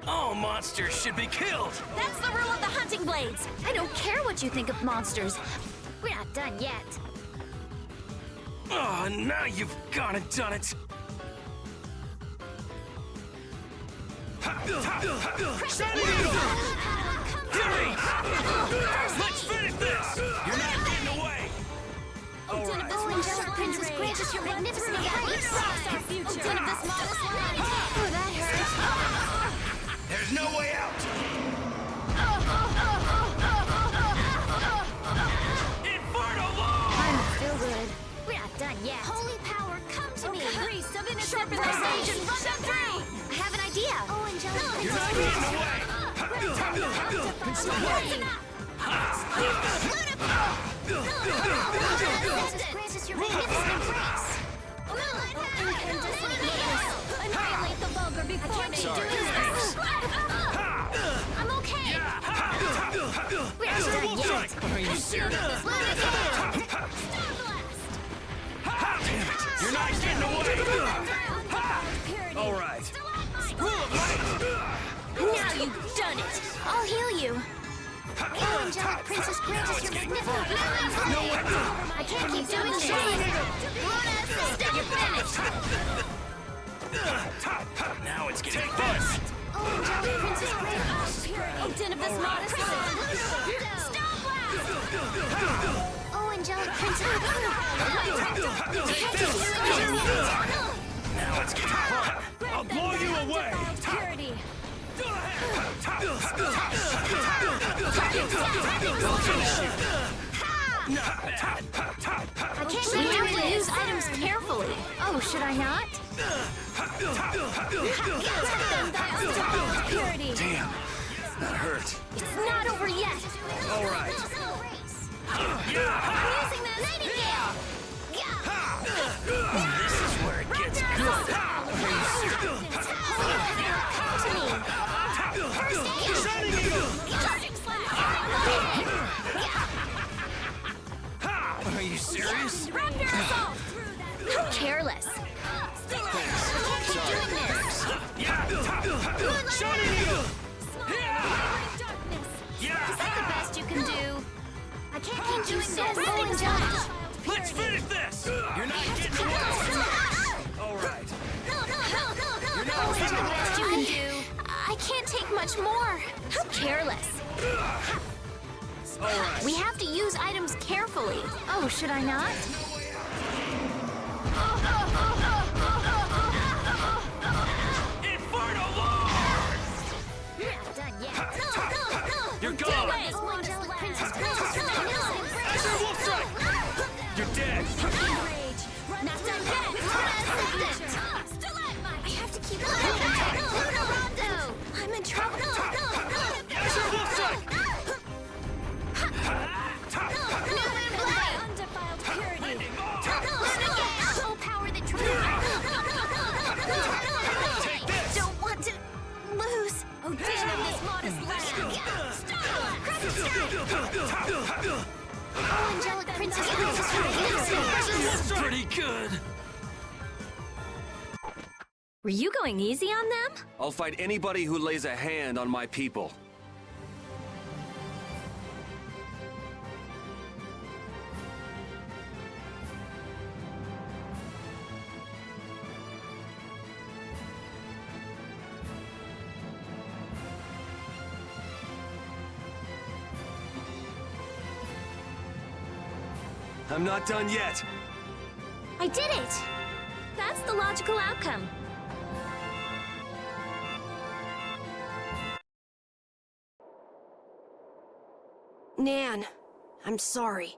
All monsters should be killed! That's the rule of the hunting blades. I don't care what you think of monsters. We're not done yet. Oh, now you've gone and done it! Let's finish this! You're not getting away! All right. Oh, angelic princess, grant us your magnificent grace. Oh, of this modest land. Oh, that hurt. There's no way out! Inferno Lord! I don't feel good. We're not done yet. Holy power, come to me. Priest of innocent Sharpen the sage and run them through. I have an idea. Oh, angelic You're princess, not getting away! grant us your magnificent grace. Annihilate the vulgar before me! I'm okay. We're not done yet. Are you serious? You're not getting away! All right. Now you've done it! I'll heal you. Oh, angelic princess, grant us your magnificent grace. I can't keep doing this. You're finished! Now it's getting fun! Oh, angelic princess, grant us. Oh, den of this modest land! Oh, angelic princess. Now it's getting fun! I'll blow you away! Purity! I can't keep doing this. Use items carefully. Oh, should I not? Purity! Damn, that hurt. It's not over yet! All right. I'm using this! Nightingale! This is where it gets good! this? Raptor assault! How careless! Keep doing this! Shining Eagle! Is that the best you can do? I can't keep doing this. Rolling jump! Let's finish this! You're not getting away! All right. You're not is that the best you can do? I can't take much more. How careless! All right. We have to use items carefully. Oh, should I not? Inferno Lord! Not done yet. You're gone! Angelic Princess Azure Wolf Strike! You're dead! Not done yet. I have to keep Rondo! I'm in trouble. Azure Wolf Strike! Undefiled purity. Full power that Take this! Don't want to lose. Oh, damn this modest land. Oh, Angelic Princess This is pretty good! Were you going easy on them? I'll fight anybody who lays a hand on my people. I'm not done yet. I did it! That's the logical outcome. Nan, I'm sorry.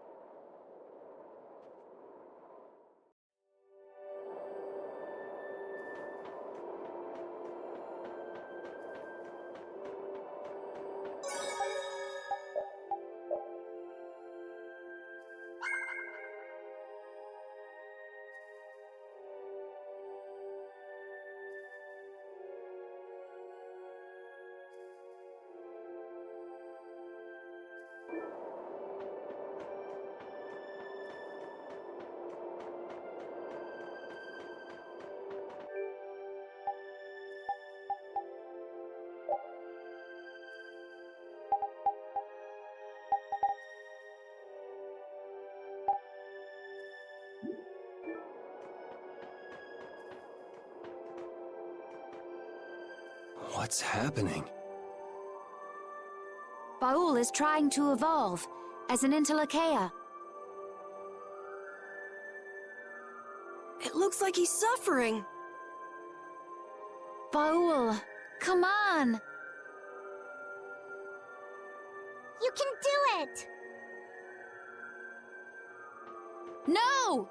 What's happening? Baul is trying to evolve as an Intelakea. It looks like he's suffering. Baul, come on! You can do it! No!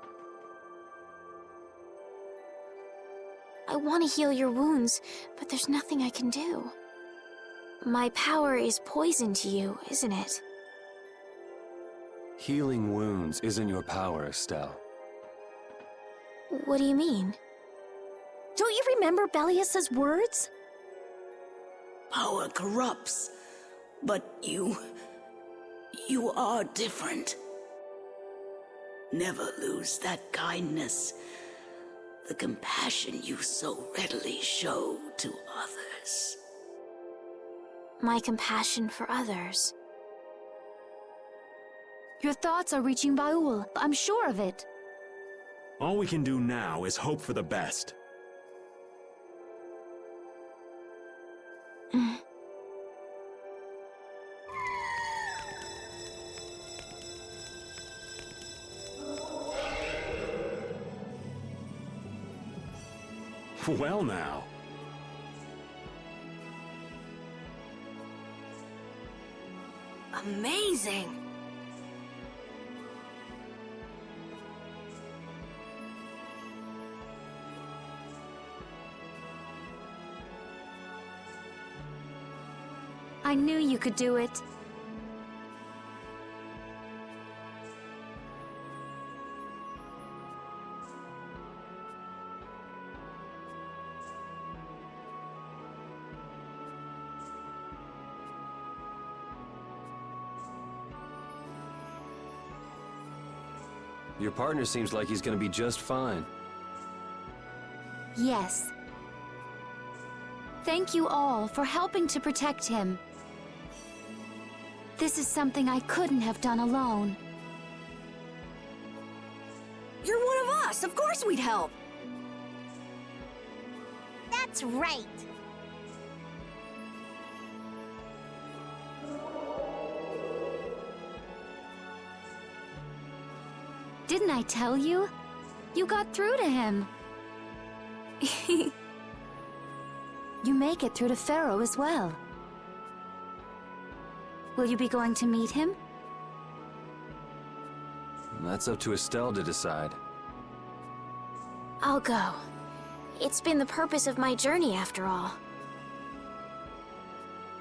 I want to heal your wounds, but there's nothing I can do. My power is poison to you, isn't it? Healing wounds isn't your power, Estelle. What do you mean? Don't you remember Bellius's words? Power corrupts, but you are different. Never lose that kindness, the compassion you so readily show to others. My compassion for others. Your thoughts are reaching Baul. I'm sure of it. All we can do now is hope for the best. Well now. Amazing! I knew you could do it. Your partner seems like he's gonna be just fine. Yes. Thank you all for helping to protect him. This is something I couldn't have done alone. You're one of us. Of course we'd help. That's right. Didn't I tell you? You got through to him. You make it through to Pharaoh as well. Will you be going to meet him? That's up to Estelle to decide. I'll go. It's been the purpose of my journey after all.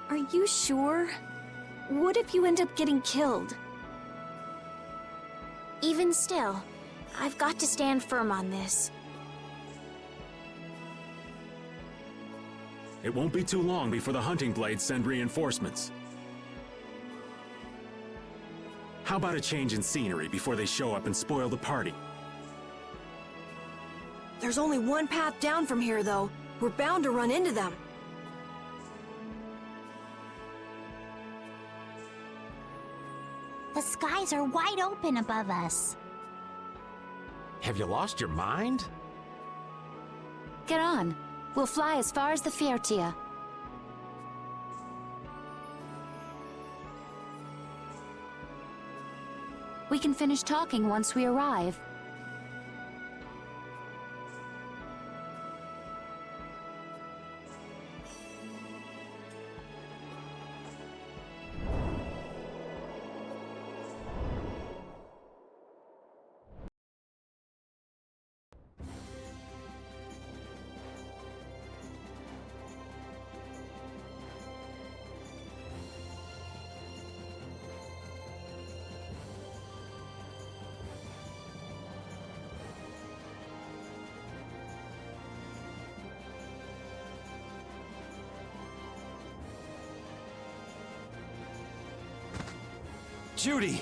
Are you sure? What if you end up getting killed? Even still, I've got to stand firm on this. It won't be too long before the hunting blades send reinforcements. How about a change in scenery before they show up and spoil the party? There's only one path down from here, though. We're bound to run into them. The skies are wide open above us. Have you lost your mind? Get on. We'll fly as far as the Vesperia. We can finish talking once we arrive. Judy!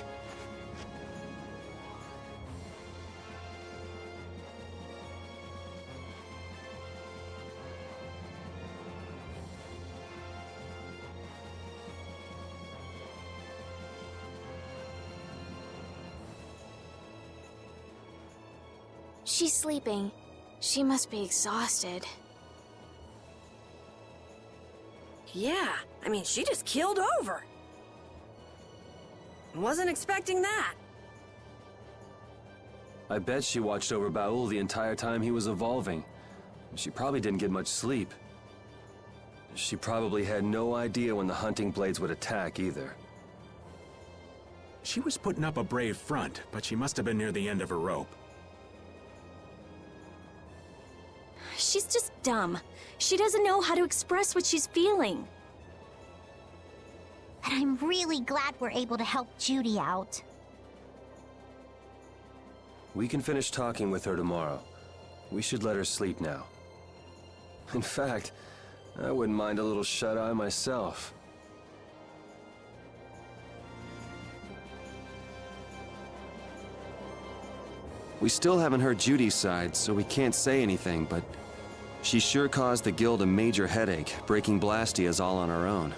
She's sleeping. She must be exhausted. Yeah, I mean, she just keeled over. Wasn't expecting that. I bet she watched over Baul the entire time he was evolving. She probably didn't get much sleep. She probably had no idea when the hunting blades would attack either. She was putting up a brave front, but she must have been near the end of her rope. She's just dumb. She doesn't know how to express what she's feeling. And I'm really glad we're able to help Judy out. We can finish talking with her tomorrow. We should let her sleep now. In fact, I wouldn't mind a little shut-eye myself. We still haven't heard Judy's side, so we can't say anything, but she sure caused the guild a major headache, breaking Blastias all on her own.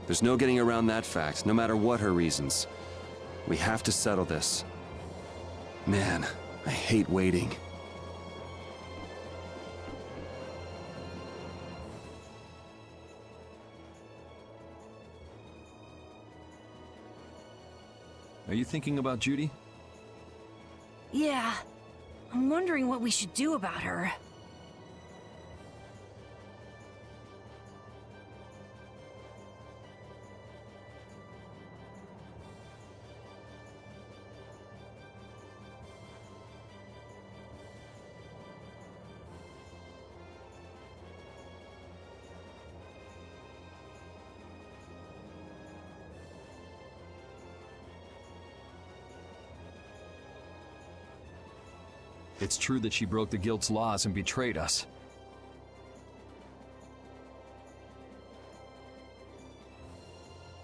There's no getting around that fact, no matter what her reasons. We have to settle this. Man, I hate waiting. Are you thinking about Judy? Yeah. I'm wondering what we should do about her. It's true that she broke the guild's laws and betrayed us.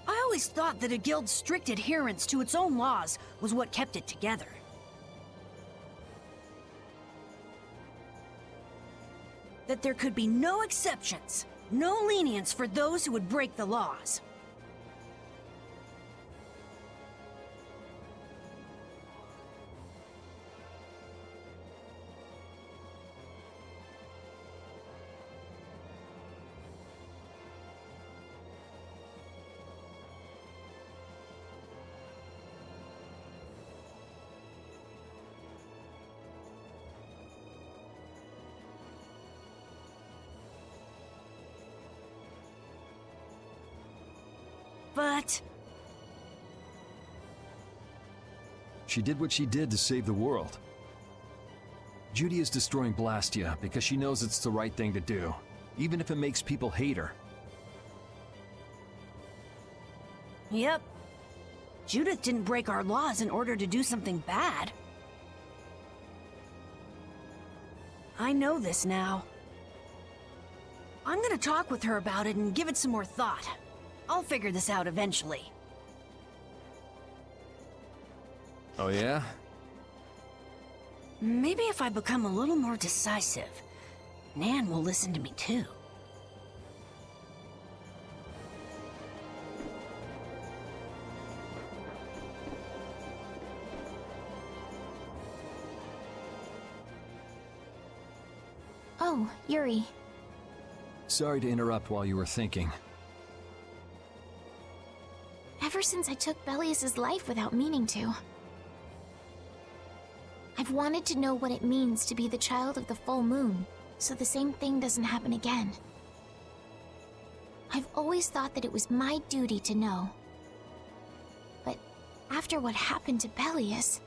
I always thought that a guild's strict adherence to its own laws was what kept it together. that there could be no exceptions, no lenience for those who would break the laws. But She did what she did to save the world. Judy is destroying Blastia because she knows it's the right thing to do, even if it makes people hate her. yep, Judith didn't break our laws in order to do something bad. I know this now. I'm gonna talk with her about it and give it some more thought. I'll figure this out eventually. Oh yeah? Maybe if I become a little more decisive, Nan will listen to me too. Oh, Yuri. Sorry to interrupt while you were thinking. Ever since I took Belius's life without meaning to, I've wanted to know what it means to be the child of the full moon, so the same thing doesn't happen again. I've always thought that it was my duty to know. But after what happened to Belius,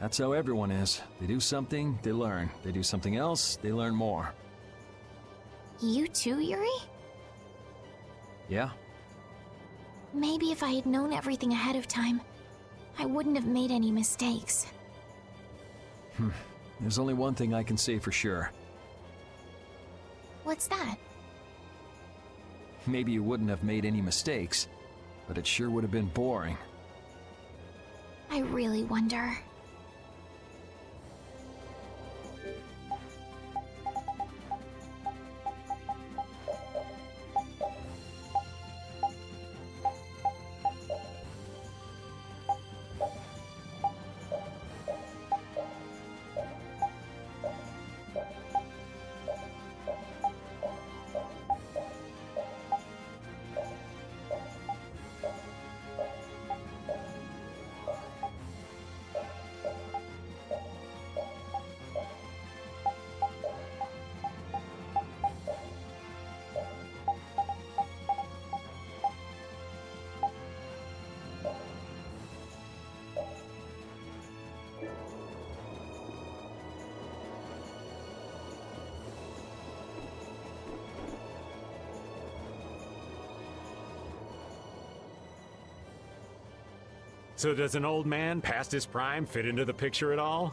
That's how everyone is. They do something, they learn. They do something else, they learn more. you too, Yuri? Yeah? Maybe if I had known everything ahead of time, I wouldn't have made any mistakes. There's only one thing I can say for sure. What's that? Maybe you wouldn't have made any mistakes, but it sure would have been boring. I really wonder. So does an old man past his prime fit into the picture at all?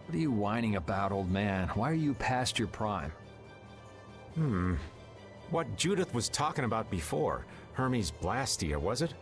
What are you whining about, old man? Why are you past your prime? What Judith was talking about before. Hermes Blastia, was it?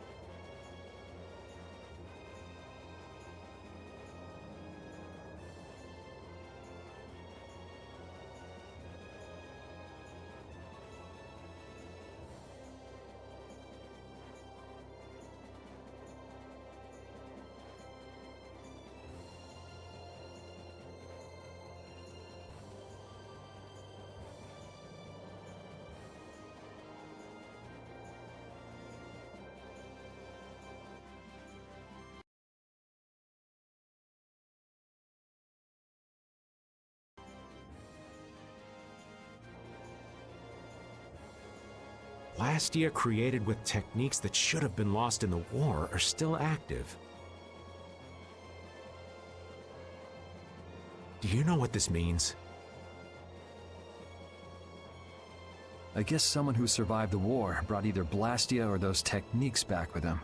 Blastia created with techniques that should have been lost in the war are still active. Do you know what this means? I guess someone who survived the war brought either Blastia or those techniques back with him.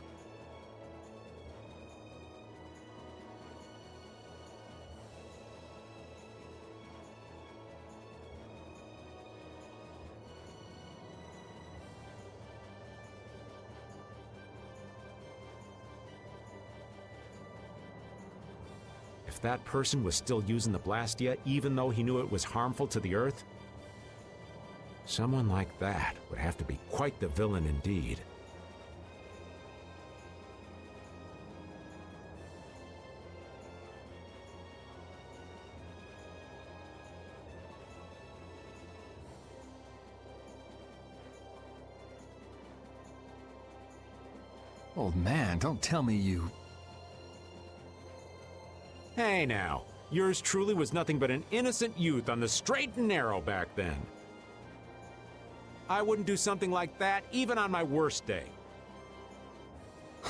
If that person was still using the Blastia, even though he knew it was harmful to the Earth, someone like that would have to be quite the villain indeed. Old man, don't tell me you... Hey now, yours truly was nothing but an innocent youth on the straight and narrow back then. I wouldn't do something like that even on my worst day.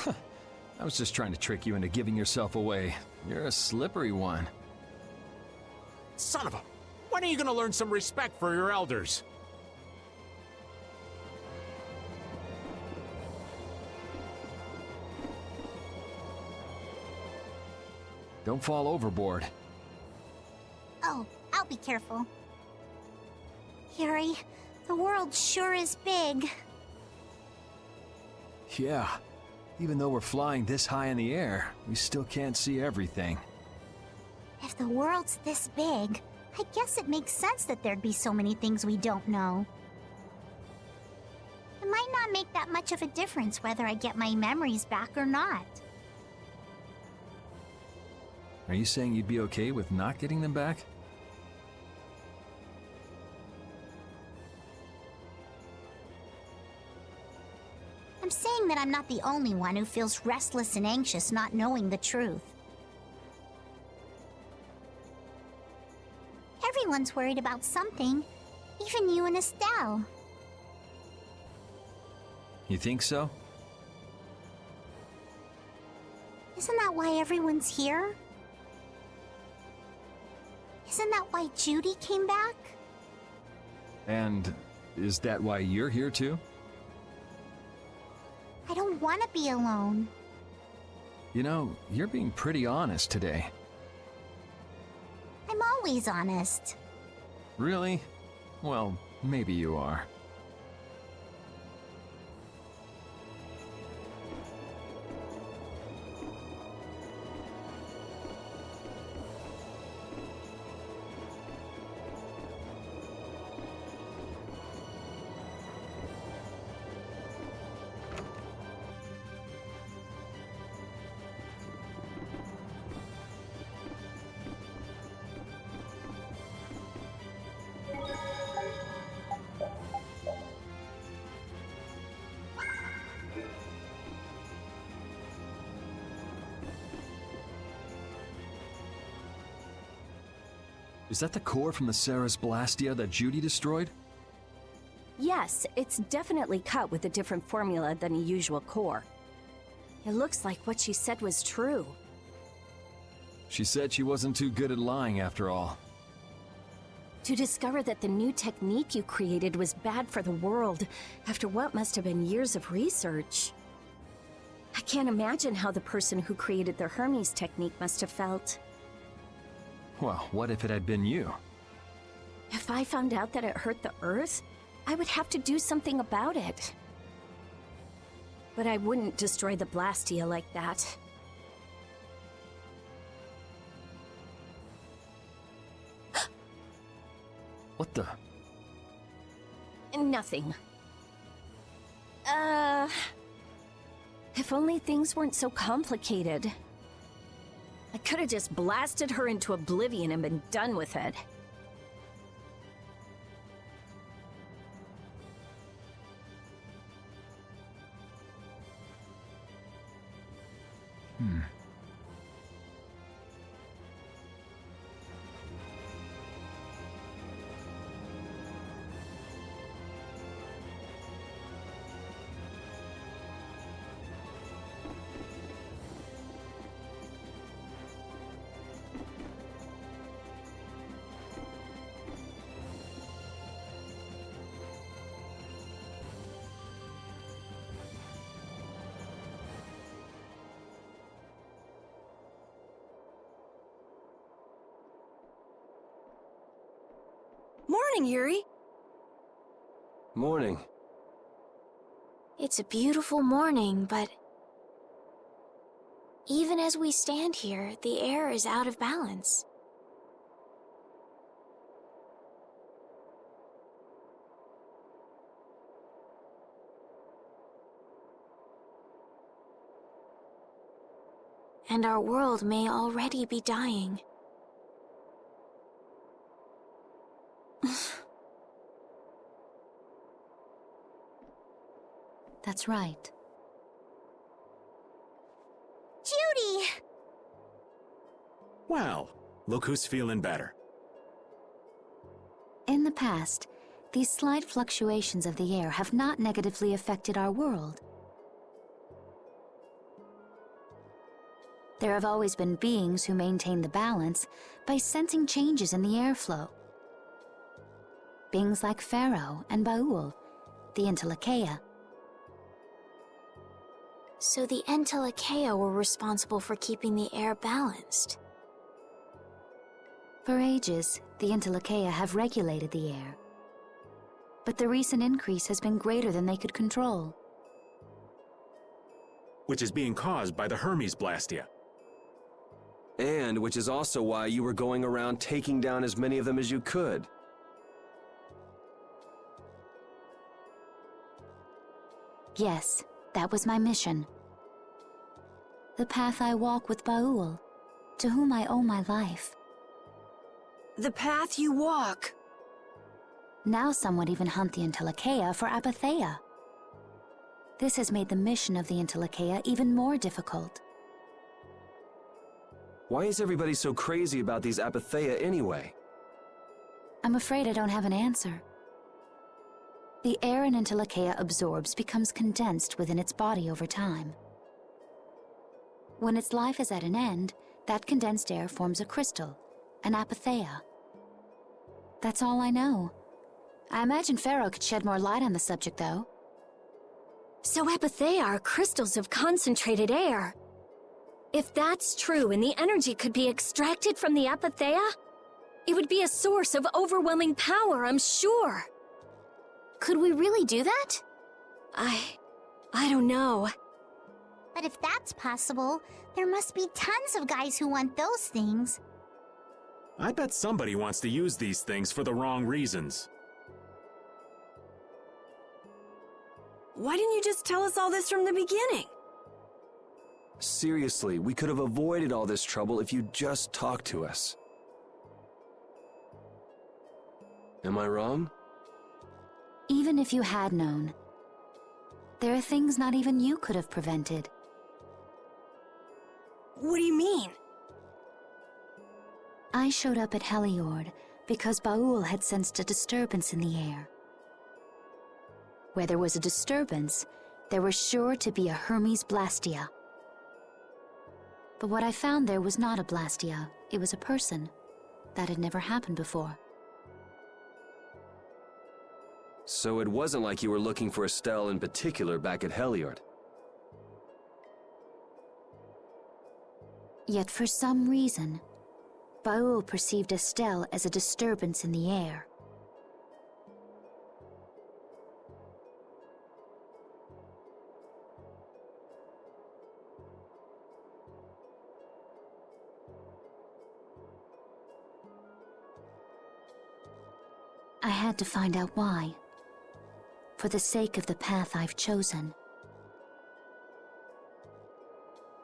I was just trying to trick you into giving yourself away. You're a slippery one. Son of a... When are you gonna learn some respect for your elders? Don't fall overboard. Oh, I'll be careful. Yuri, the world sure is big. Yeah. Even though we're flying this high in the air, we still can't see everything. If the world's this big, I guess it makes sense that there'd be so many things we don't know. It might not make that much of a difference whether I get my memories back or not. Are you saying you'd be okay with not getting them back? I'm saying that I'm not the only one who feels restless and anxious not knowing the truth. Everyone's worried about something, even you and Estelle. You think so? Isn't that why everyone's here? Isn't that why Judy came back? And is that why you're here too? I don't want to be alone. You know, you're being pretty honest today. I'm always honest. Really? Well, maybe you are. Is that the core from the Ceres Blastia that Judy destroyed? Yes, it's definitely cut with a different formula than a usual core. It looks like what she said was true. She said she wasn't too good at lying after all. To discover that the new technique you created was bad for the world after what must have been years of research. I can't imagine how the person who created the Hermes technique must have felt. Well, what if it had been you? If I found out that it hurt the Earth, I would have to do something about it. But I wouldn't destroy the Blastia like that. What the? Nothing. If only things weren't so complicated. I could have just blasted her into oblivion and been done with it. Morning, Yuri. Morning. It's a beautiful morning, but Even as we stand here, the air is out of balance. And our world may already be dying. That's right. Judy! Well, look who's feeling better. In the past, these slight fluctuations of the air have not negatively affected our world. There have always been beings who maintain the balance by sensing changes in the airflow. Beings like Pharaoh and Baul, the Entelekea. So the Entelekea were responsible for keeping the air balanced. For ages, the Entelekea have regulated the air. But the recent increase has been greater than they could control. Which is being caused by the Hermes Blastia. And which is also why you were going around taking down as many of them as you could. Yes, that was my mission. The path I walk with Baul, to whom I owe my life. The path you walk. Now some would even hunt the Entelekea for Apatheia. This has made the mission of the Entelekea even more difficult. Why is everybody so crazy about these Apatheia anyway? I'm afraid I don't have an answer. The air an Entelekea absorbs becomes condensed within its body over time. When its life is at an end, that condensed air forms a crystal, an Apatheia. That's all I know. I imagine Pharaoh could shed more light on the subject, though. So Apatheia are crystals of concentrated air. If that's true and the energy could be extracted from the Apatheia, it would be a source of overwhelming power, I'm sure. Could we really do that? I don't know. But if that's possible, there must be tons of guys who want those things. I bet somebody wants to use these things for the wrong reasons. Why didn't you just tell us all this from the beginning? Seriously, we could have avoided all this trouble if you just talked to us. Am I wrong? Even if you had known, there are things not even you could have prevented. What do you mean? I showed up at Heliord because Baul had sensed a disturbance in the air. Where there was a disturbance, there was sure to be a Hermes Blastia. But what I found there was not a Blastia, it was a person. That had never happened before. So it wasn't like you were looking for Estelle in particular back at Heliord. Yet for some reason, Baul perceived Estelle as a disturbance in the air. I had to find out why, for the sake of the path I've chosen.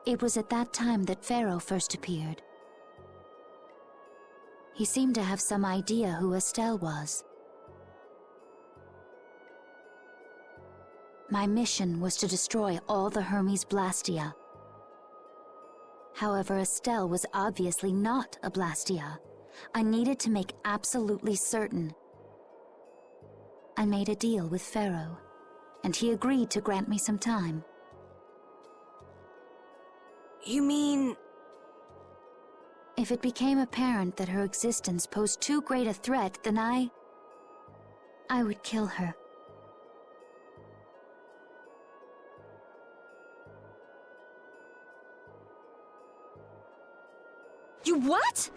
It was at that time that Pharaoh first appeared. He seemed to have some idea who Estelle was. My mission was to destroy all the Hermes Blastia. However, Estelle was obviously not a Blastia. I needed to make absolutely certain. I made a deal with Pharaoh, and he agreed to grant me some time. You mean... If it became apparent that her existence posed too great a threat, then I would kill her. You what?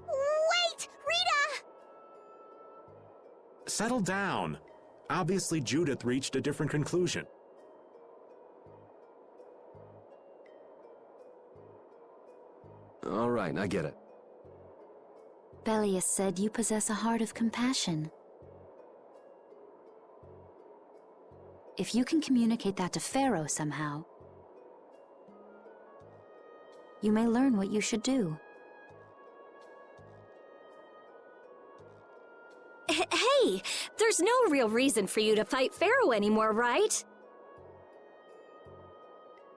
Wait! Rita! settle down. Obviously, Judith reached a different conclusion. All right, I get it. Belius said you possess a heart of compassion. If you can communicate that to Pharaoh somehow, you may learn what you should do. Hey, there's no real reason for you to fight Pharaoh anymore, right?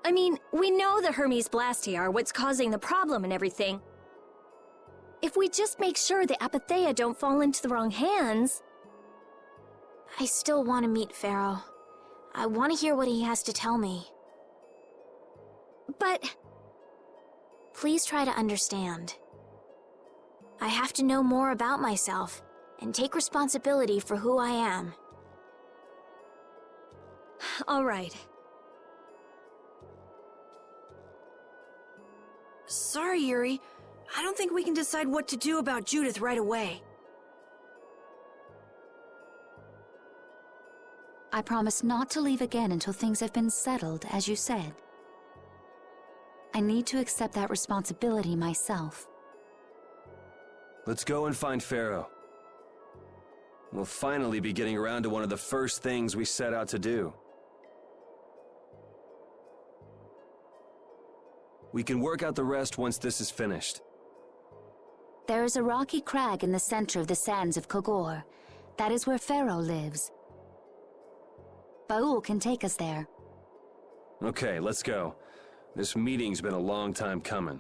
I mean, we know the Hermes Blastia are what's causing the problem and everything. If we just make sure the Apatheia don't fall into the wrong hands... I still want to meet Pharaoh. I want to hear what he has to tell me. But... Please try to understand. I have to know more about myself and take responsibility for who I am. All right. Sorry, Yuri. I don't think we can decide what to do about Judith right away. I promise not to leave again until things have been settled, as you said. I need to accept that responsibility myself. Let's go and find Pharaoh. We'll finally be getting around to one of the first things we set out to do. We can work out the rest once this is finished. There is a rocky crag in the center of the sands of Kogor. That is where Pharaoh lives. Baul can take us there. Okay, let's go. This meeting's been a long time coming.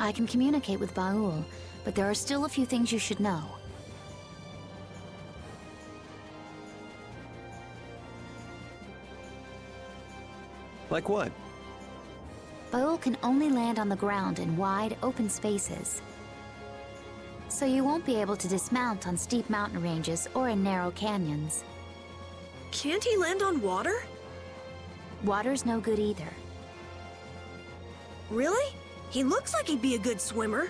I can communicate with Baul, but there are still a few things you should know. Like what? Baul can only land on the ground in wide, open spaces. So you won't be able to dismount on steep mountain ranges or in narrow canyons. Can't he land on water? Water's no good either. Really? He looks like he'd be a good swimmer.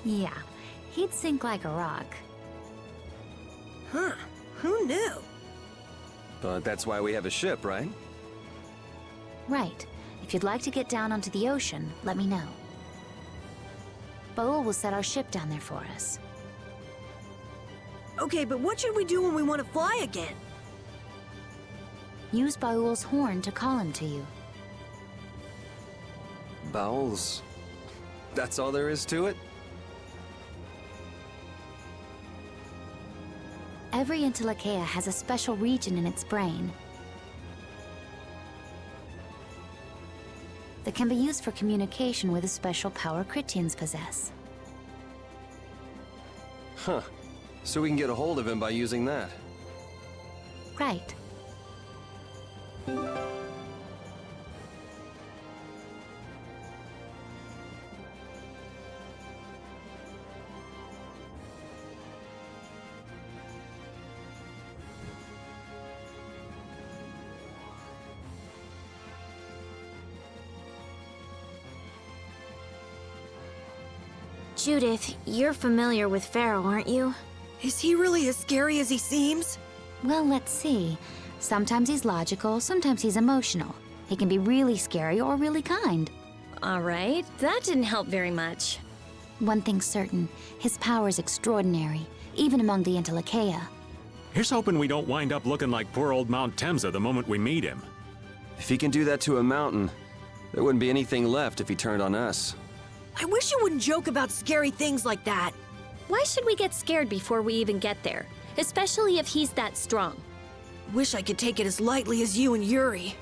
Yeah, he'd sink like a rock. Huh, who knew? But that's why we have a ship, right? Right. If you'd like to get down onto the ocean, let me know. Baul will set our ship down there for us. Okay, but what should we do when we want to fly again? Use Baul's horn to call him to you. Bowels. That's all there is to it? Every Entelekea has a special region in its brain that can be used for communication with a special power Critians possess. Huh. So we can get a hold of him by using that. Right. Judith, you're familiar with Pharaoh, aren't you? Is he really as scary as he seems? Well, let's see. Sometimes he's logical, sometimes he's emotional. He can be really scary or really kind. All right, that didn't help very much. One thing's certain, his power is extraordinary, even among the Entelekea. Here's hoping we don't wind up looking like poor old Mount Temsa the moment we meet him. If he can do that to a mountain, there wouldn't be anything left if he turned on us. I wish you wouldn't joke about scary things like that. Why should we get scared before we even get there? Especially if he's that strong. Wish I could take it as lightly as you and Yuri.